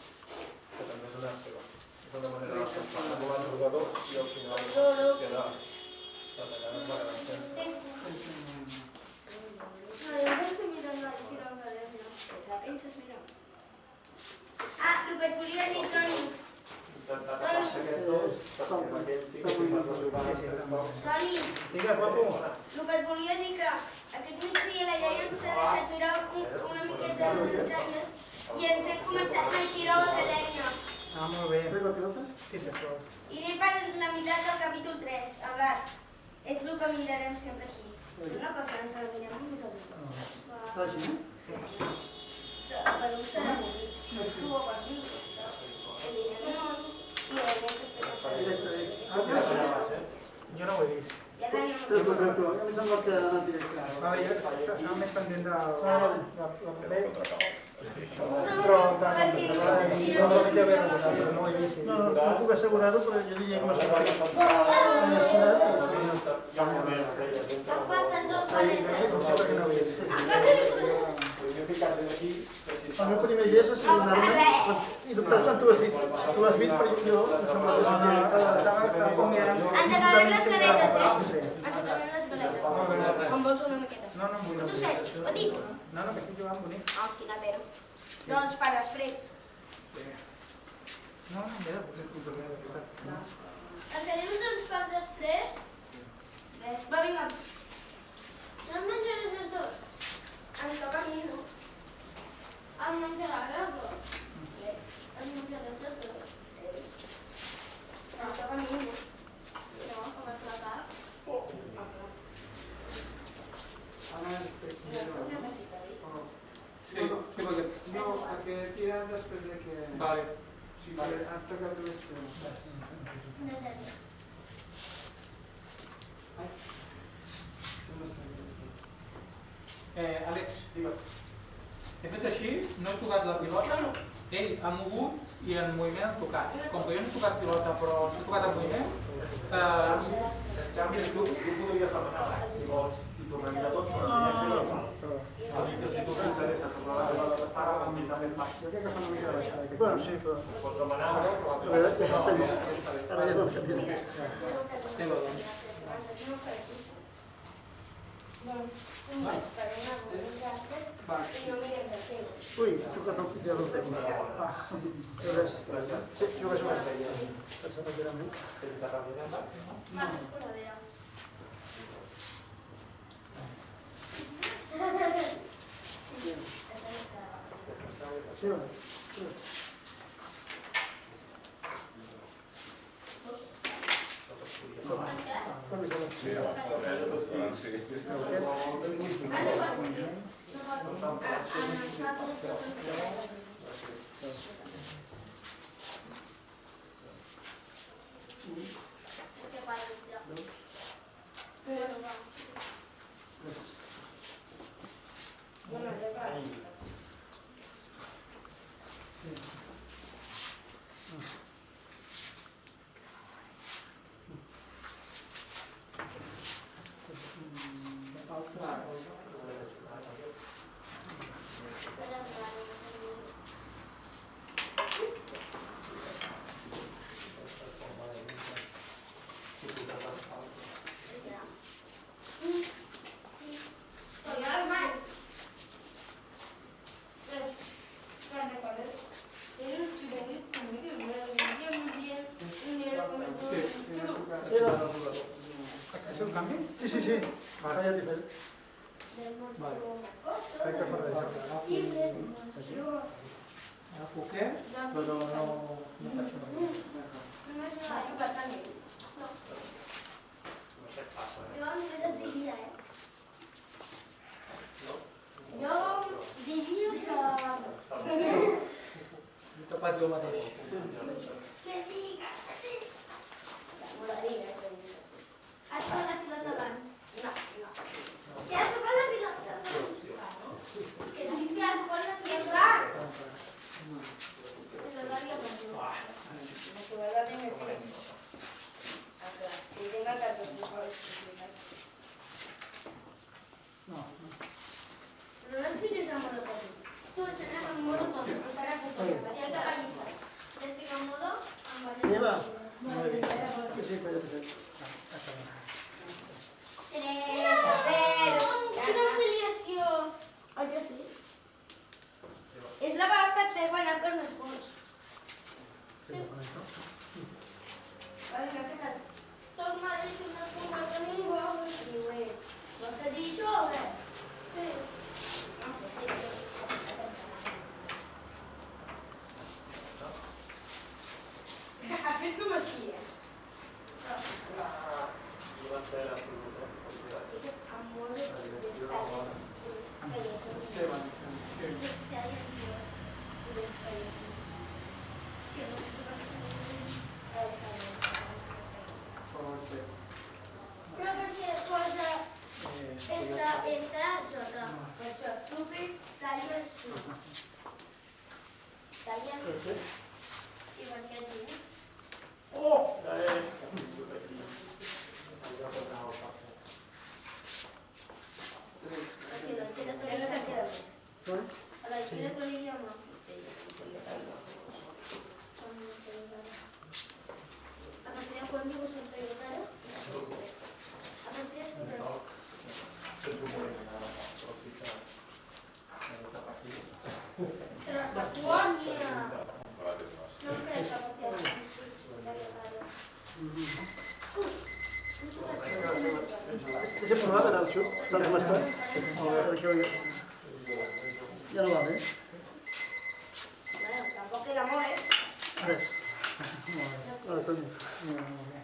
que també és una seva. És una manera de pensar amb el jugador i al final queda detallant amb la gràcia.
Ah, el que et volia dir, Toni.
Intentar tapar-se aquests dos, perquè aquells sí que si fas la jugada,
Toni,
Vinga, papo.
el que et volia dir que aquest migdia la iaia ens ha deixat mirar una miqueta de les muntanyes i ens hem començat a girar a l'acadèmia.
Ah, molt bé.
¿Traigo la pelota?
Sí, sisplau.
I anem per la meitat del capítol 3, a Blas. És el que mirarem sempre aquí. Una cosa, ens la mirem només el dos.
Ah, sí?
Per un serà bonic. Per tu o per mi. Evidentment. I aquestes peces.
Jo no ho he vist.
Ja l'havíem
Però a mi sembla que ha anat directe.
Vale, jo estava més pendent de la paper.
No,
Però probablement deu haver recordat, però no ho he vist.
no puc assegurar-ho, però jo diria que m'ha sortit. M'he esquivat.
hi ha un moment que ella entra
Em falten dos
Em
paletes.
sembla que no ho he vist.
podria ficar-te aquí, que si
El meu primer gest ha sigut anar-me... I per tant tu has dit, tu l'has vist, però jo em sembla que és directe.
Estava com mirant...
Ens acabem les galetes, Ens acabem les galetes. Com vols una miqueta?
No, no em vull.
Un trosset, petit.
No, no, que estic jugant bonic.
Oh, quina pera. Doncs per després.
No, no, mira, potser tu també, de veritat.
El que dius dels parts després,
Va, vinga.
no et menjaràs els dos?
Ens toca a mi, no?
El menjarà, però... El menjaràs els dos.
Ens toca a mi, no?
No, com el plàtan.
Sí, perquè... No, perquè tiren després de que... Vale. Sí, que has tocat les coses.
Una sèrie.
Àlex, he fet així, no he tocat la pilota, ell ha mogut i en moviment ha tocat. Com que jo no he tocat pilota però he tocat en moviment,
en canvi tu podries demanar, si vols, i tornaria tots, però així que si tu t'interessa tornar a la d'estar amb mi també et faig.
Jo crec que fa una mica de baixada. Bueno, sí, però...
Pots demanar-ho, però
A veure, ja està bé. Ara ja no em canvia.
teva, doncs.
Doncs tu vaig per una nosaltres i no mirem del teu.
Ui, he tocat el pitjor del temps. Ah, sí, jugues una estrella. Pensava que era meu.
Va, coladera.
Sí, va. És un canvi? Sí, sí, sí. Ara ja t'he fet. Crec que faré això.
Ara puquer, però no faig una.
Jo només et diria,
Jo diria que...
He tapat jo mateix.
Molaria, Tu estaràs en modo tot, encara que
Sí.
ja que allista. Ja estic en modo amb el...
Lleva.
Sí,
Sí, però ja
Quina filiació!
Oi que sí?
És la vegada que t'he guanyat per més punts. Vale, no sé cas. Soc malíssim de fumar de ningú. Vols que digui això o què? Sí. Ha fet com així,
Durant la ciutat.
Amb molt de sal.
Però perquè posa SSJ.
Per això, super salient.
Salien. I per què tens? Perquè la giratòria no queda més. A la giratòria no. A partir de quan dius un giratòria? A partir de quan? Però la quònia! No em crec que a partir de la giratòria.
Ese programa era el sud, tal com està. Ja no va bé.
Bueno, tampoc queda molt,
Res. Molt bé. Molt bé.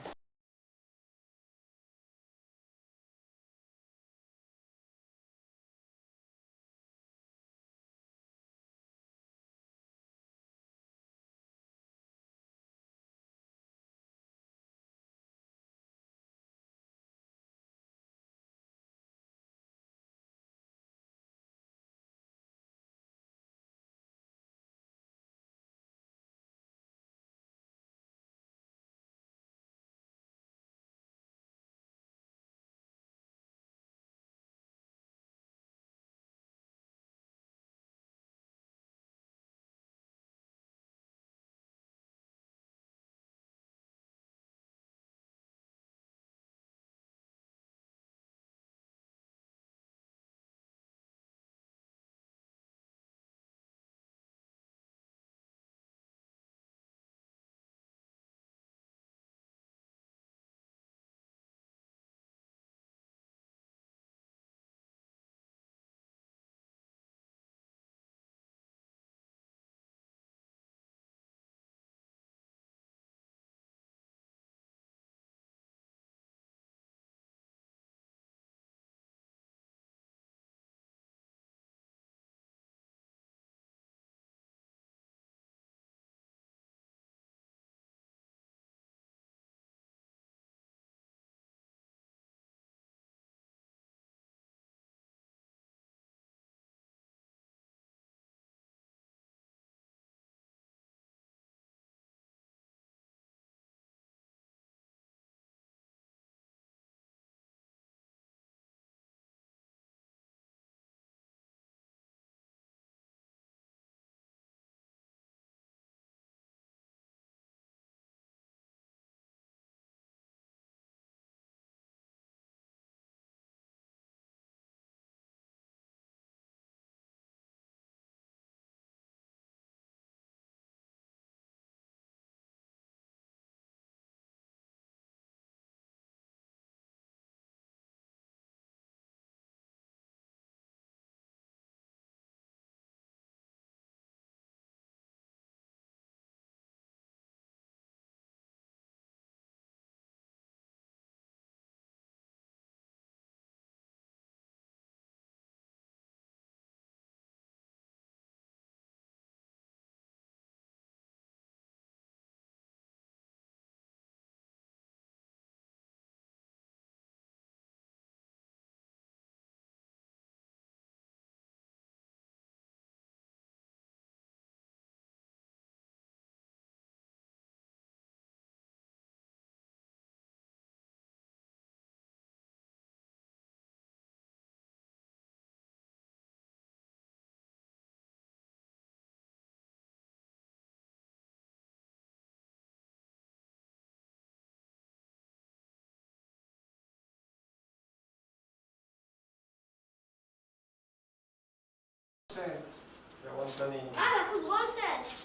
Llavors tenim...
Ah, de futbol 7.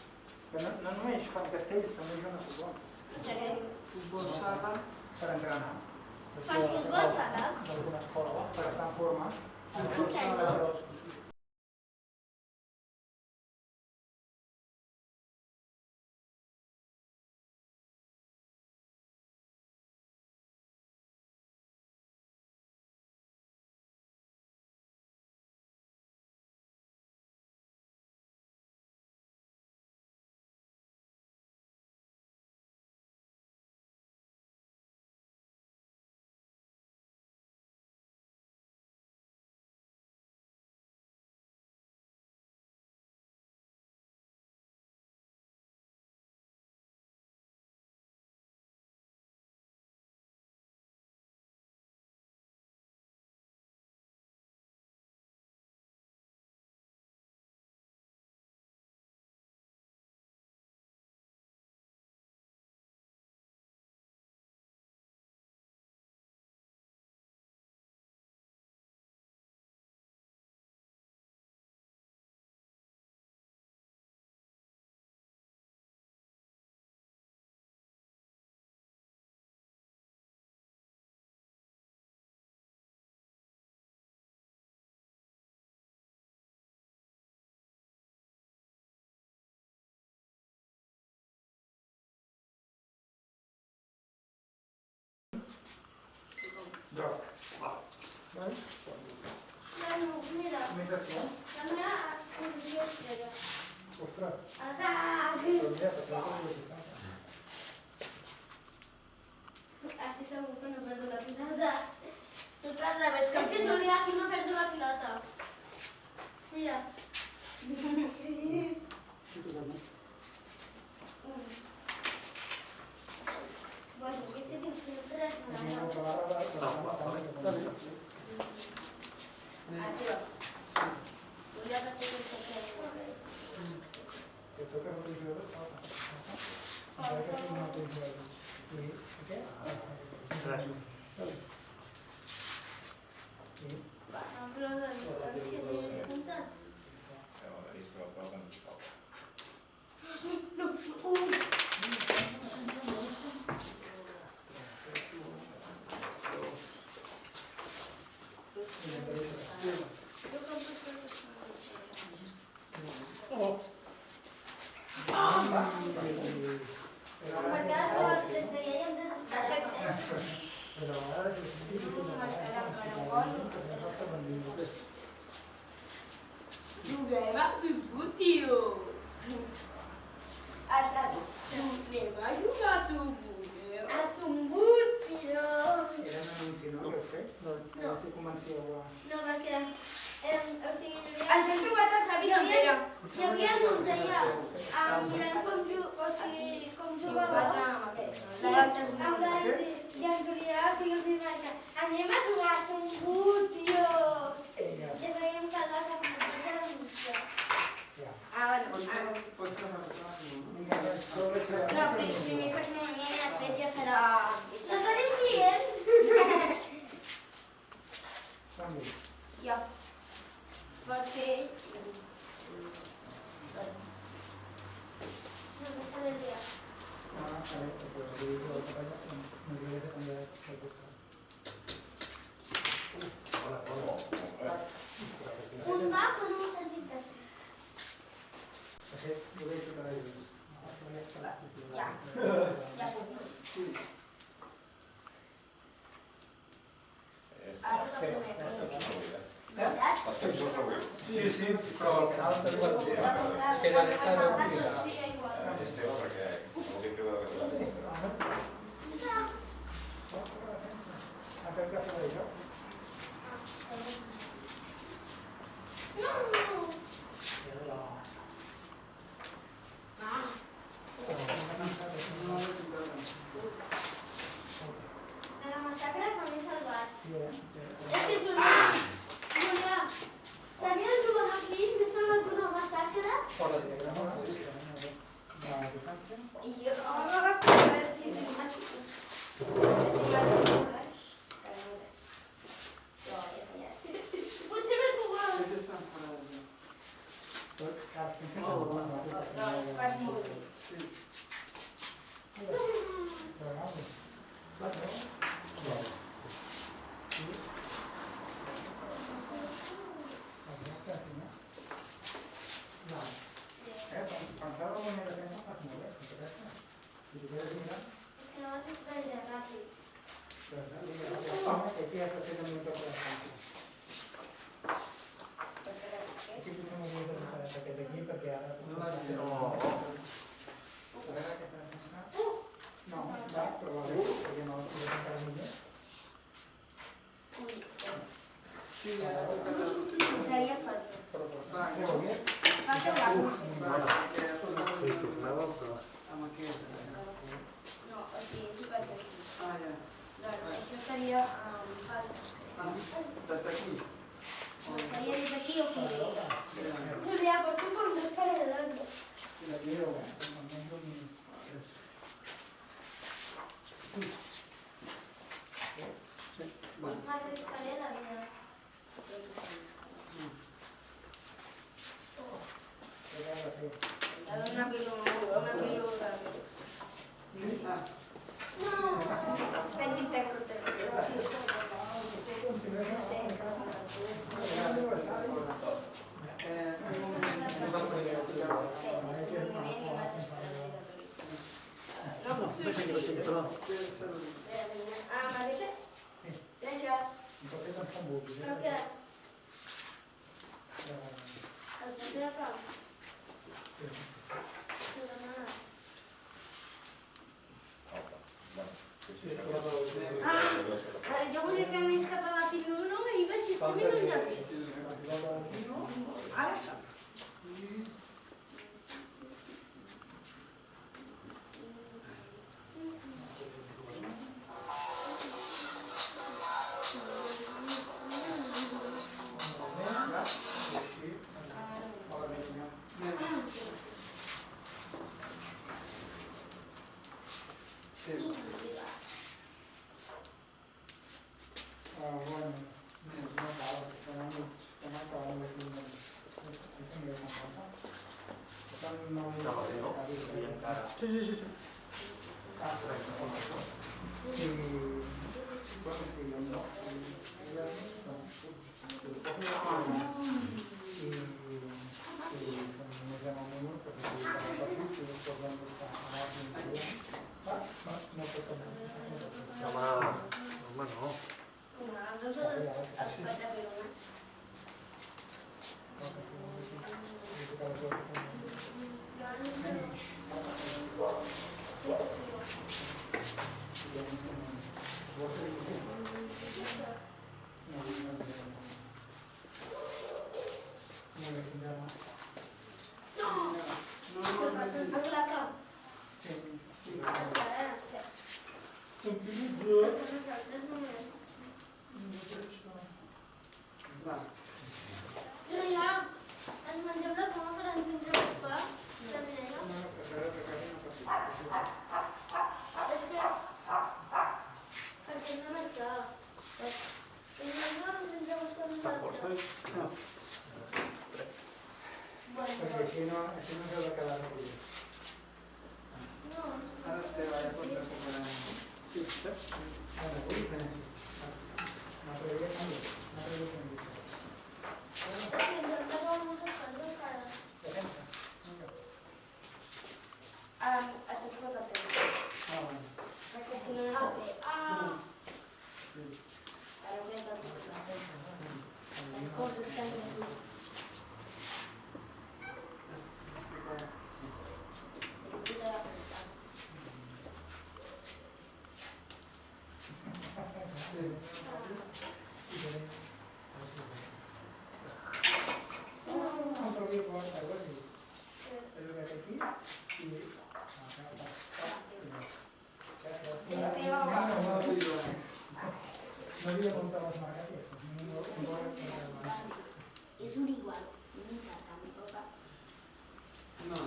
Que no només fan castells, també juguen a futbol.
Futbol sala.
Per entrenar.
Fan futbol sala?
D'alguna escola, per estar en forma.
Futbol sala.
Joc.
Mira,
Més acció.
la meva posició estrella.
Ostres.
Atac!
Però mira, perquè no tens
Així segur que no perdo la pilota.
Tu al revés
És que solia aquí no perdo la pilota. Mira. Bueno, que se tinc que tres no.
Juguem a Subbutio. Juguem a jugar a Subbutio.
A Subbutio.
Era un anunci, no? Que heu fet? No. Si comenceu a...
No, perquè... o sigui,
Ens hem trobat el Xavi i el Pere.
hi havia uns allà mirant com jugàveu amb l'Aire i en Julià, o sigui, els diuen anem a jugar a Subbutio. I es veiem que les activitats de la missió.
No, primer fas una manera i després ja serà...
No tenim clients.
Ja. Pot ser...
Un map o no m'ha sentit res.
Ja. Ja puc. Ara és el primer.
Les cançons avui.
Sí, però al final també va dir que era de cada activitat.
Sí, igual.
Esteve, perquè vol dir que va de
Aquest que faré jo?
De la massacre que m'he salvat.
Sí,
És que Julià, tenia el jugador aquí, m'he salvat d'una massacre.
fora de diagrama, no?
I jo... A veure si... Fas molt bé.
Pensava una manera que no fas molt bé, si tu quieres mirar,
És que no vas gaire ràpid.
que aquí has de fer un toc de la aquí posem un mica d'aquest aquí perquè ara... No. A veure què fas pensar. No, va, però va bé, perquè no ho podem encara millor.
Seria falta.
Molt bé.
Falta una cosa. No, o sigui, és igual que aquí. Doncs això seria falta.
Des d'aquí?
No, seria des d'aquí o aquí. Julià, per tu com dos paredons.
Aquí ho veig, almenys un...
Más disparé la vida.
Què has de fer?
Una pilota. Estem lluitant contra el no sé. Marriques? Gràcies.
Però què? El paper de prou? Jo volia que anés cap a la Tino 1 i vaig dir que m'he menjat.
Ara sóc.
Sí.
Home, no.
Doncs els quatre pilonats. Julià, ens mengem la coma per ens vindre a ocupar? És que... perquè hem de menjar. I no ens vindrem a buscar nosaltres.
Perquè així no s'ha de quedar recollit.
No.
Ara espera, ja pots recuperar.
A tot pot el temps. Perquè si no no té. Ara ho veig el temps. Les coses sempre sí.
No havia apuntat les marques.
És un igual. Mica, tampoc.
No.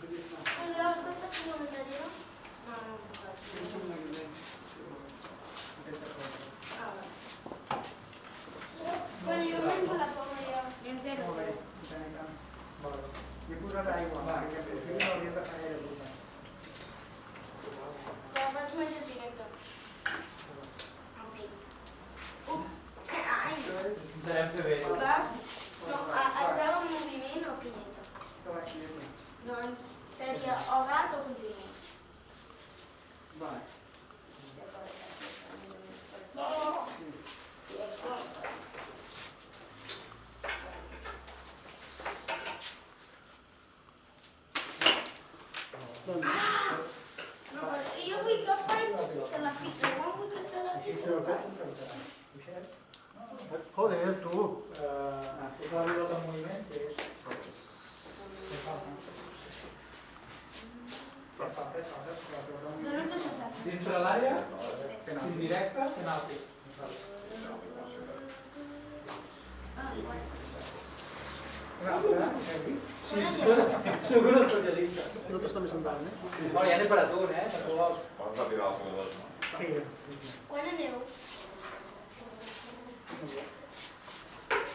Julià, vols contar si no menjaria?
No, no,
Bueno, jo menjo la poma ja.
anem zero.
d'aigua, perquè en principi no hauríem de fer gaire bruta.
Però faig més directe. Ups. Ai.
Devem fer bé.
Vas? No, estava en moviment o quieta?
Estava quieta.
Doncs seria o gat o continu.
Vale.
No, però jo vull que faig se la pica. No vull que se la pica.
Joder, tu.
És la pilota en moviment, que és...
Dona't això, saps?
Dintre l'àrea, indirecte, penalti. Sí, sóc un especialista.
No t'està més endavant, eh?
Bueno, ja anem per a tu, eh? Per tu vols.
Pots retirar els jugadors, no?
Sí.
Quan aneu?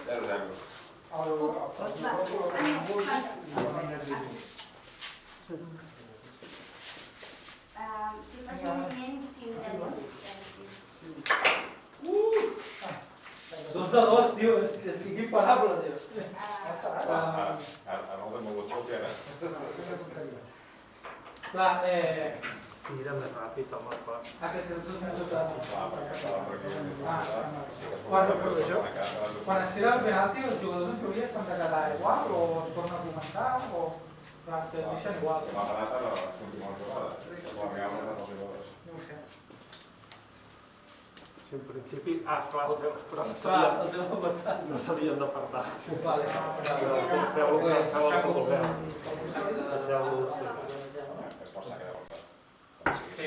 0-0.
Si faig moviment, tindré dos.
Dos de dos, tio, és imparable, tio.
Ara no t'hem mogut poc, ara.
Clar,
Mira més ràpid, home, clar.
aquest és el més de...
Clar, perquè estava per aquí.
Quan es tira el penalti, els jugadors en teoria s'han de quedar igual o es torna a comentar o... Clar, es deixen igual.
Se m'ha parat a les últimes jugades. La Real no els jugadors.
No ho sé.
Sí, en principi... clar, el teu... Però no
Clar, el teu comentar.
no s'havien d'apartar.
Vale.
Feu-lo com vulgueu. Deixeu-lo...
Es pot sacar de volta.
Sí.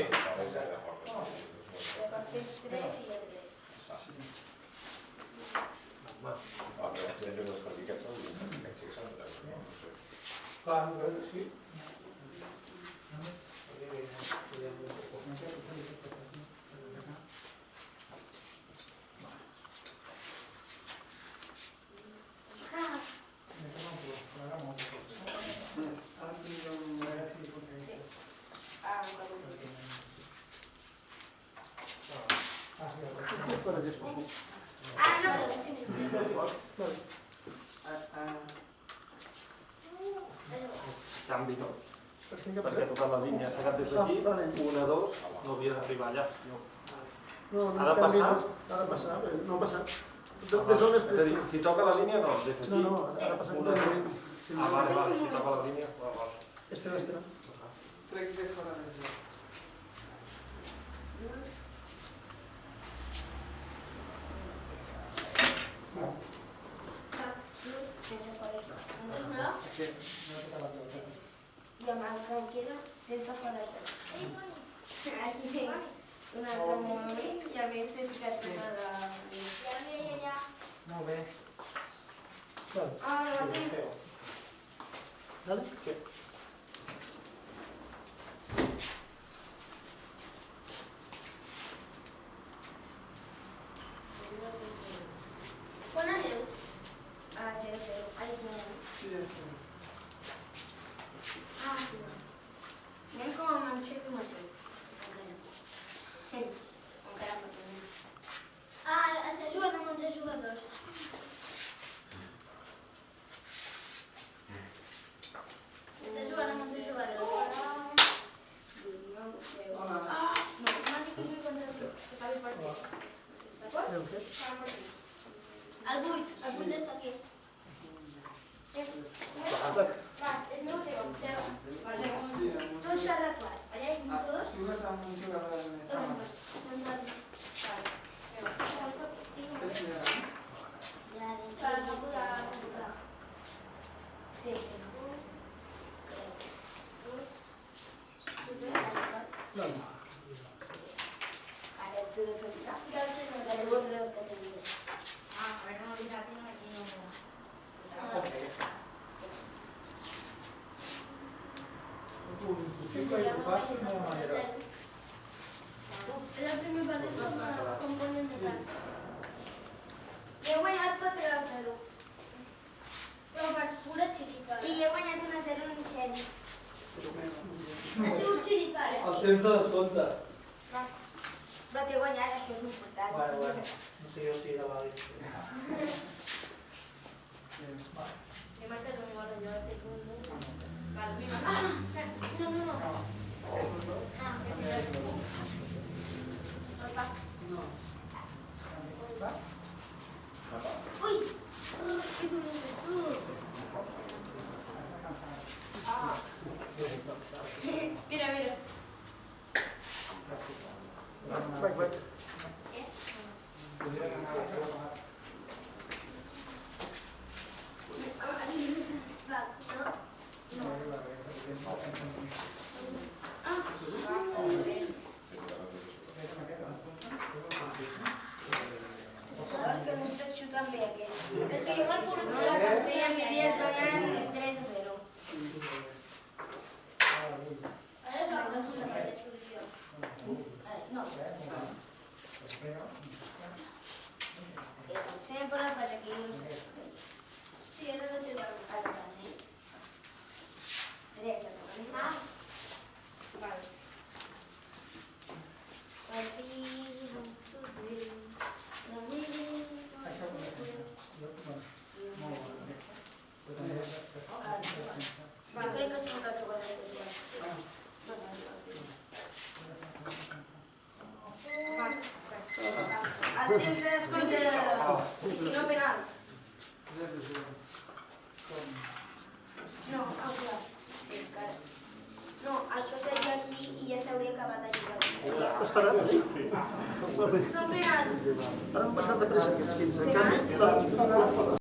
Partits 3 i el 3.
Home,
Hi ha jugadors per aquí que són aquests sí que són de no sé.
Clar, sí.
canvi no.
Perquè
Perquè ha tocat la línia, s'ha quedat des d'aquí, 1 a 2, no havia d'arribar allà.
No,
Ha de passar?
Ha de passar, no ha passat. Des d'on
És a dir, si toca la línia, no, des d'aquí.
No, ha de passar completament.
Vale, si toca la línia, vale.
Esteve.
Crec que farà més bé.
I amb el que em queda, tens de fora això. Així fem un altre moviment i a més he ficat tota la...
Molt bé.
Ah, no,
Dale.
Quan aneu?
Ah, 0-0. Ai, no. Ah, no. Anem com a Manxec i Massot. Encara no tenim.
Ah, estàs jugant amb 11 jugadors. Estàs jugant amb 11 jugadors.
Hola. Ah, no, m'ha dit que jugui contra tu, que acabi el partit. D'acord?
Heu fet?
El 8 està aquí.
Va, és meu teu. Tot s'ha arreglat. Allà hi ha dos.
Jugues amb un jugador de més.
Sí. Ara ets de defensar. De l'un reu que tenia. Ah, però no m'ha avisat i no aquí no.
Sí, que ho fas de una manera.
És el primer partit com guanyen de tant.
I he guanyat 4-0.
Però per pura xiripa.
I he guanyat 1-0 en
temps de descompte.
Però t'he guanyat, això és important.
Bueno, no sé jo si era vàlid.
He marcat un gol allò, té un... Vale, vinga.
No. Ui! Que dolent de sud!
Mira, mira.
Vaig.
Sort que no està xutant bé aquest.
És que jo me'l porto a la cançó i em diries guanyant 3-0. Ara no xuta per l'exposició. No.
Sempre faig aquí uns...
Sí, ara no té d'algú.
Drets,
Ah. Vale.
Jo crec que són 4 quadrats.
El temps de descompte, si no penals.
No, clar. Sí, encara. No, això seria així i ja s'hauria acabat allà.
Espera.
Són penals.
Ara han passat de pressa aquests 15. En canvi,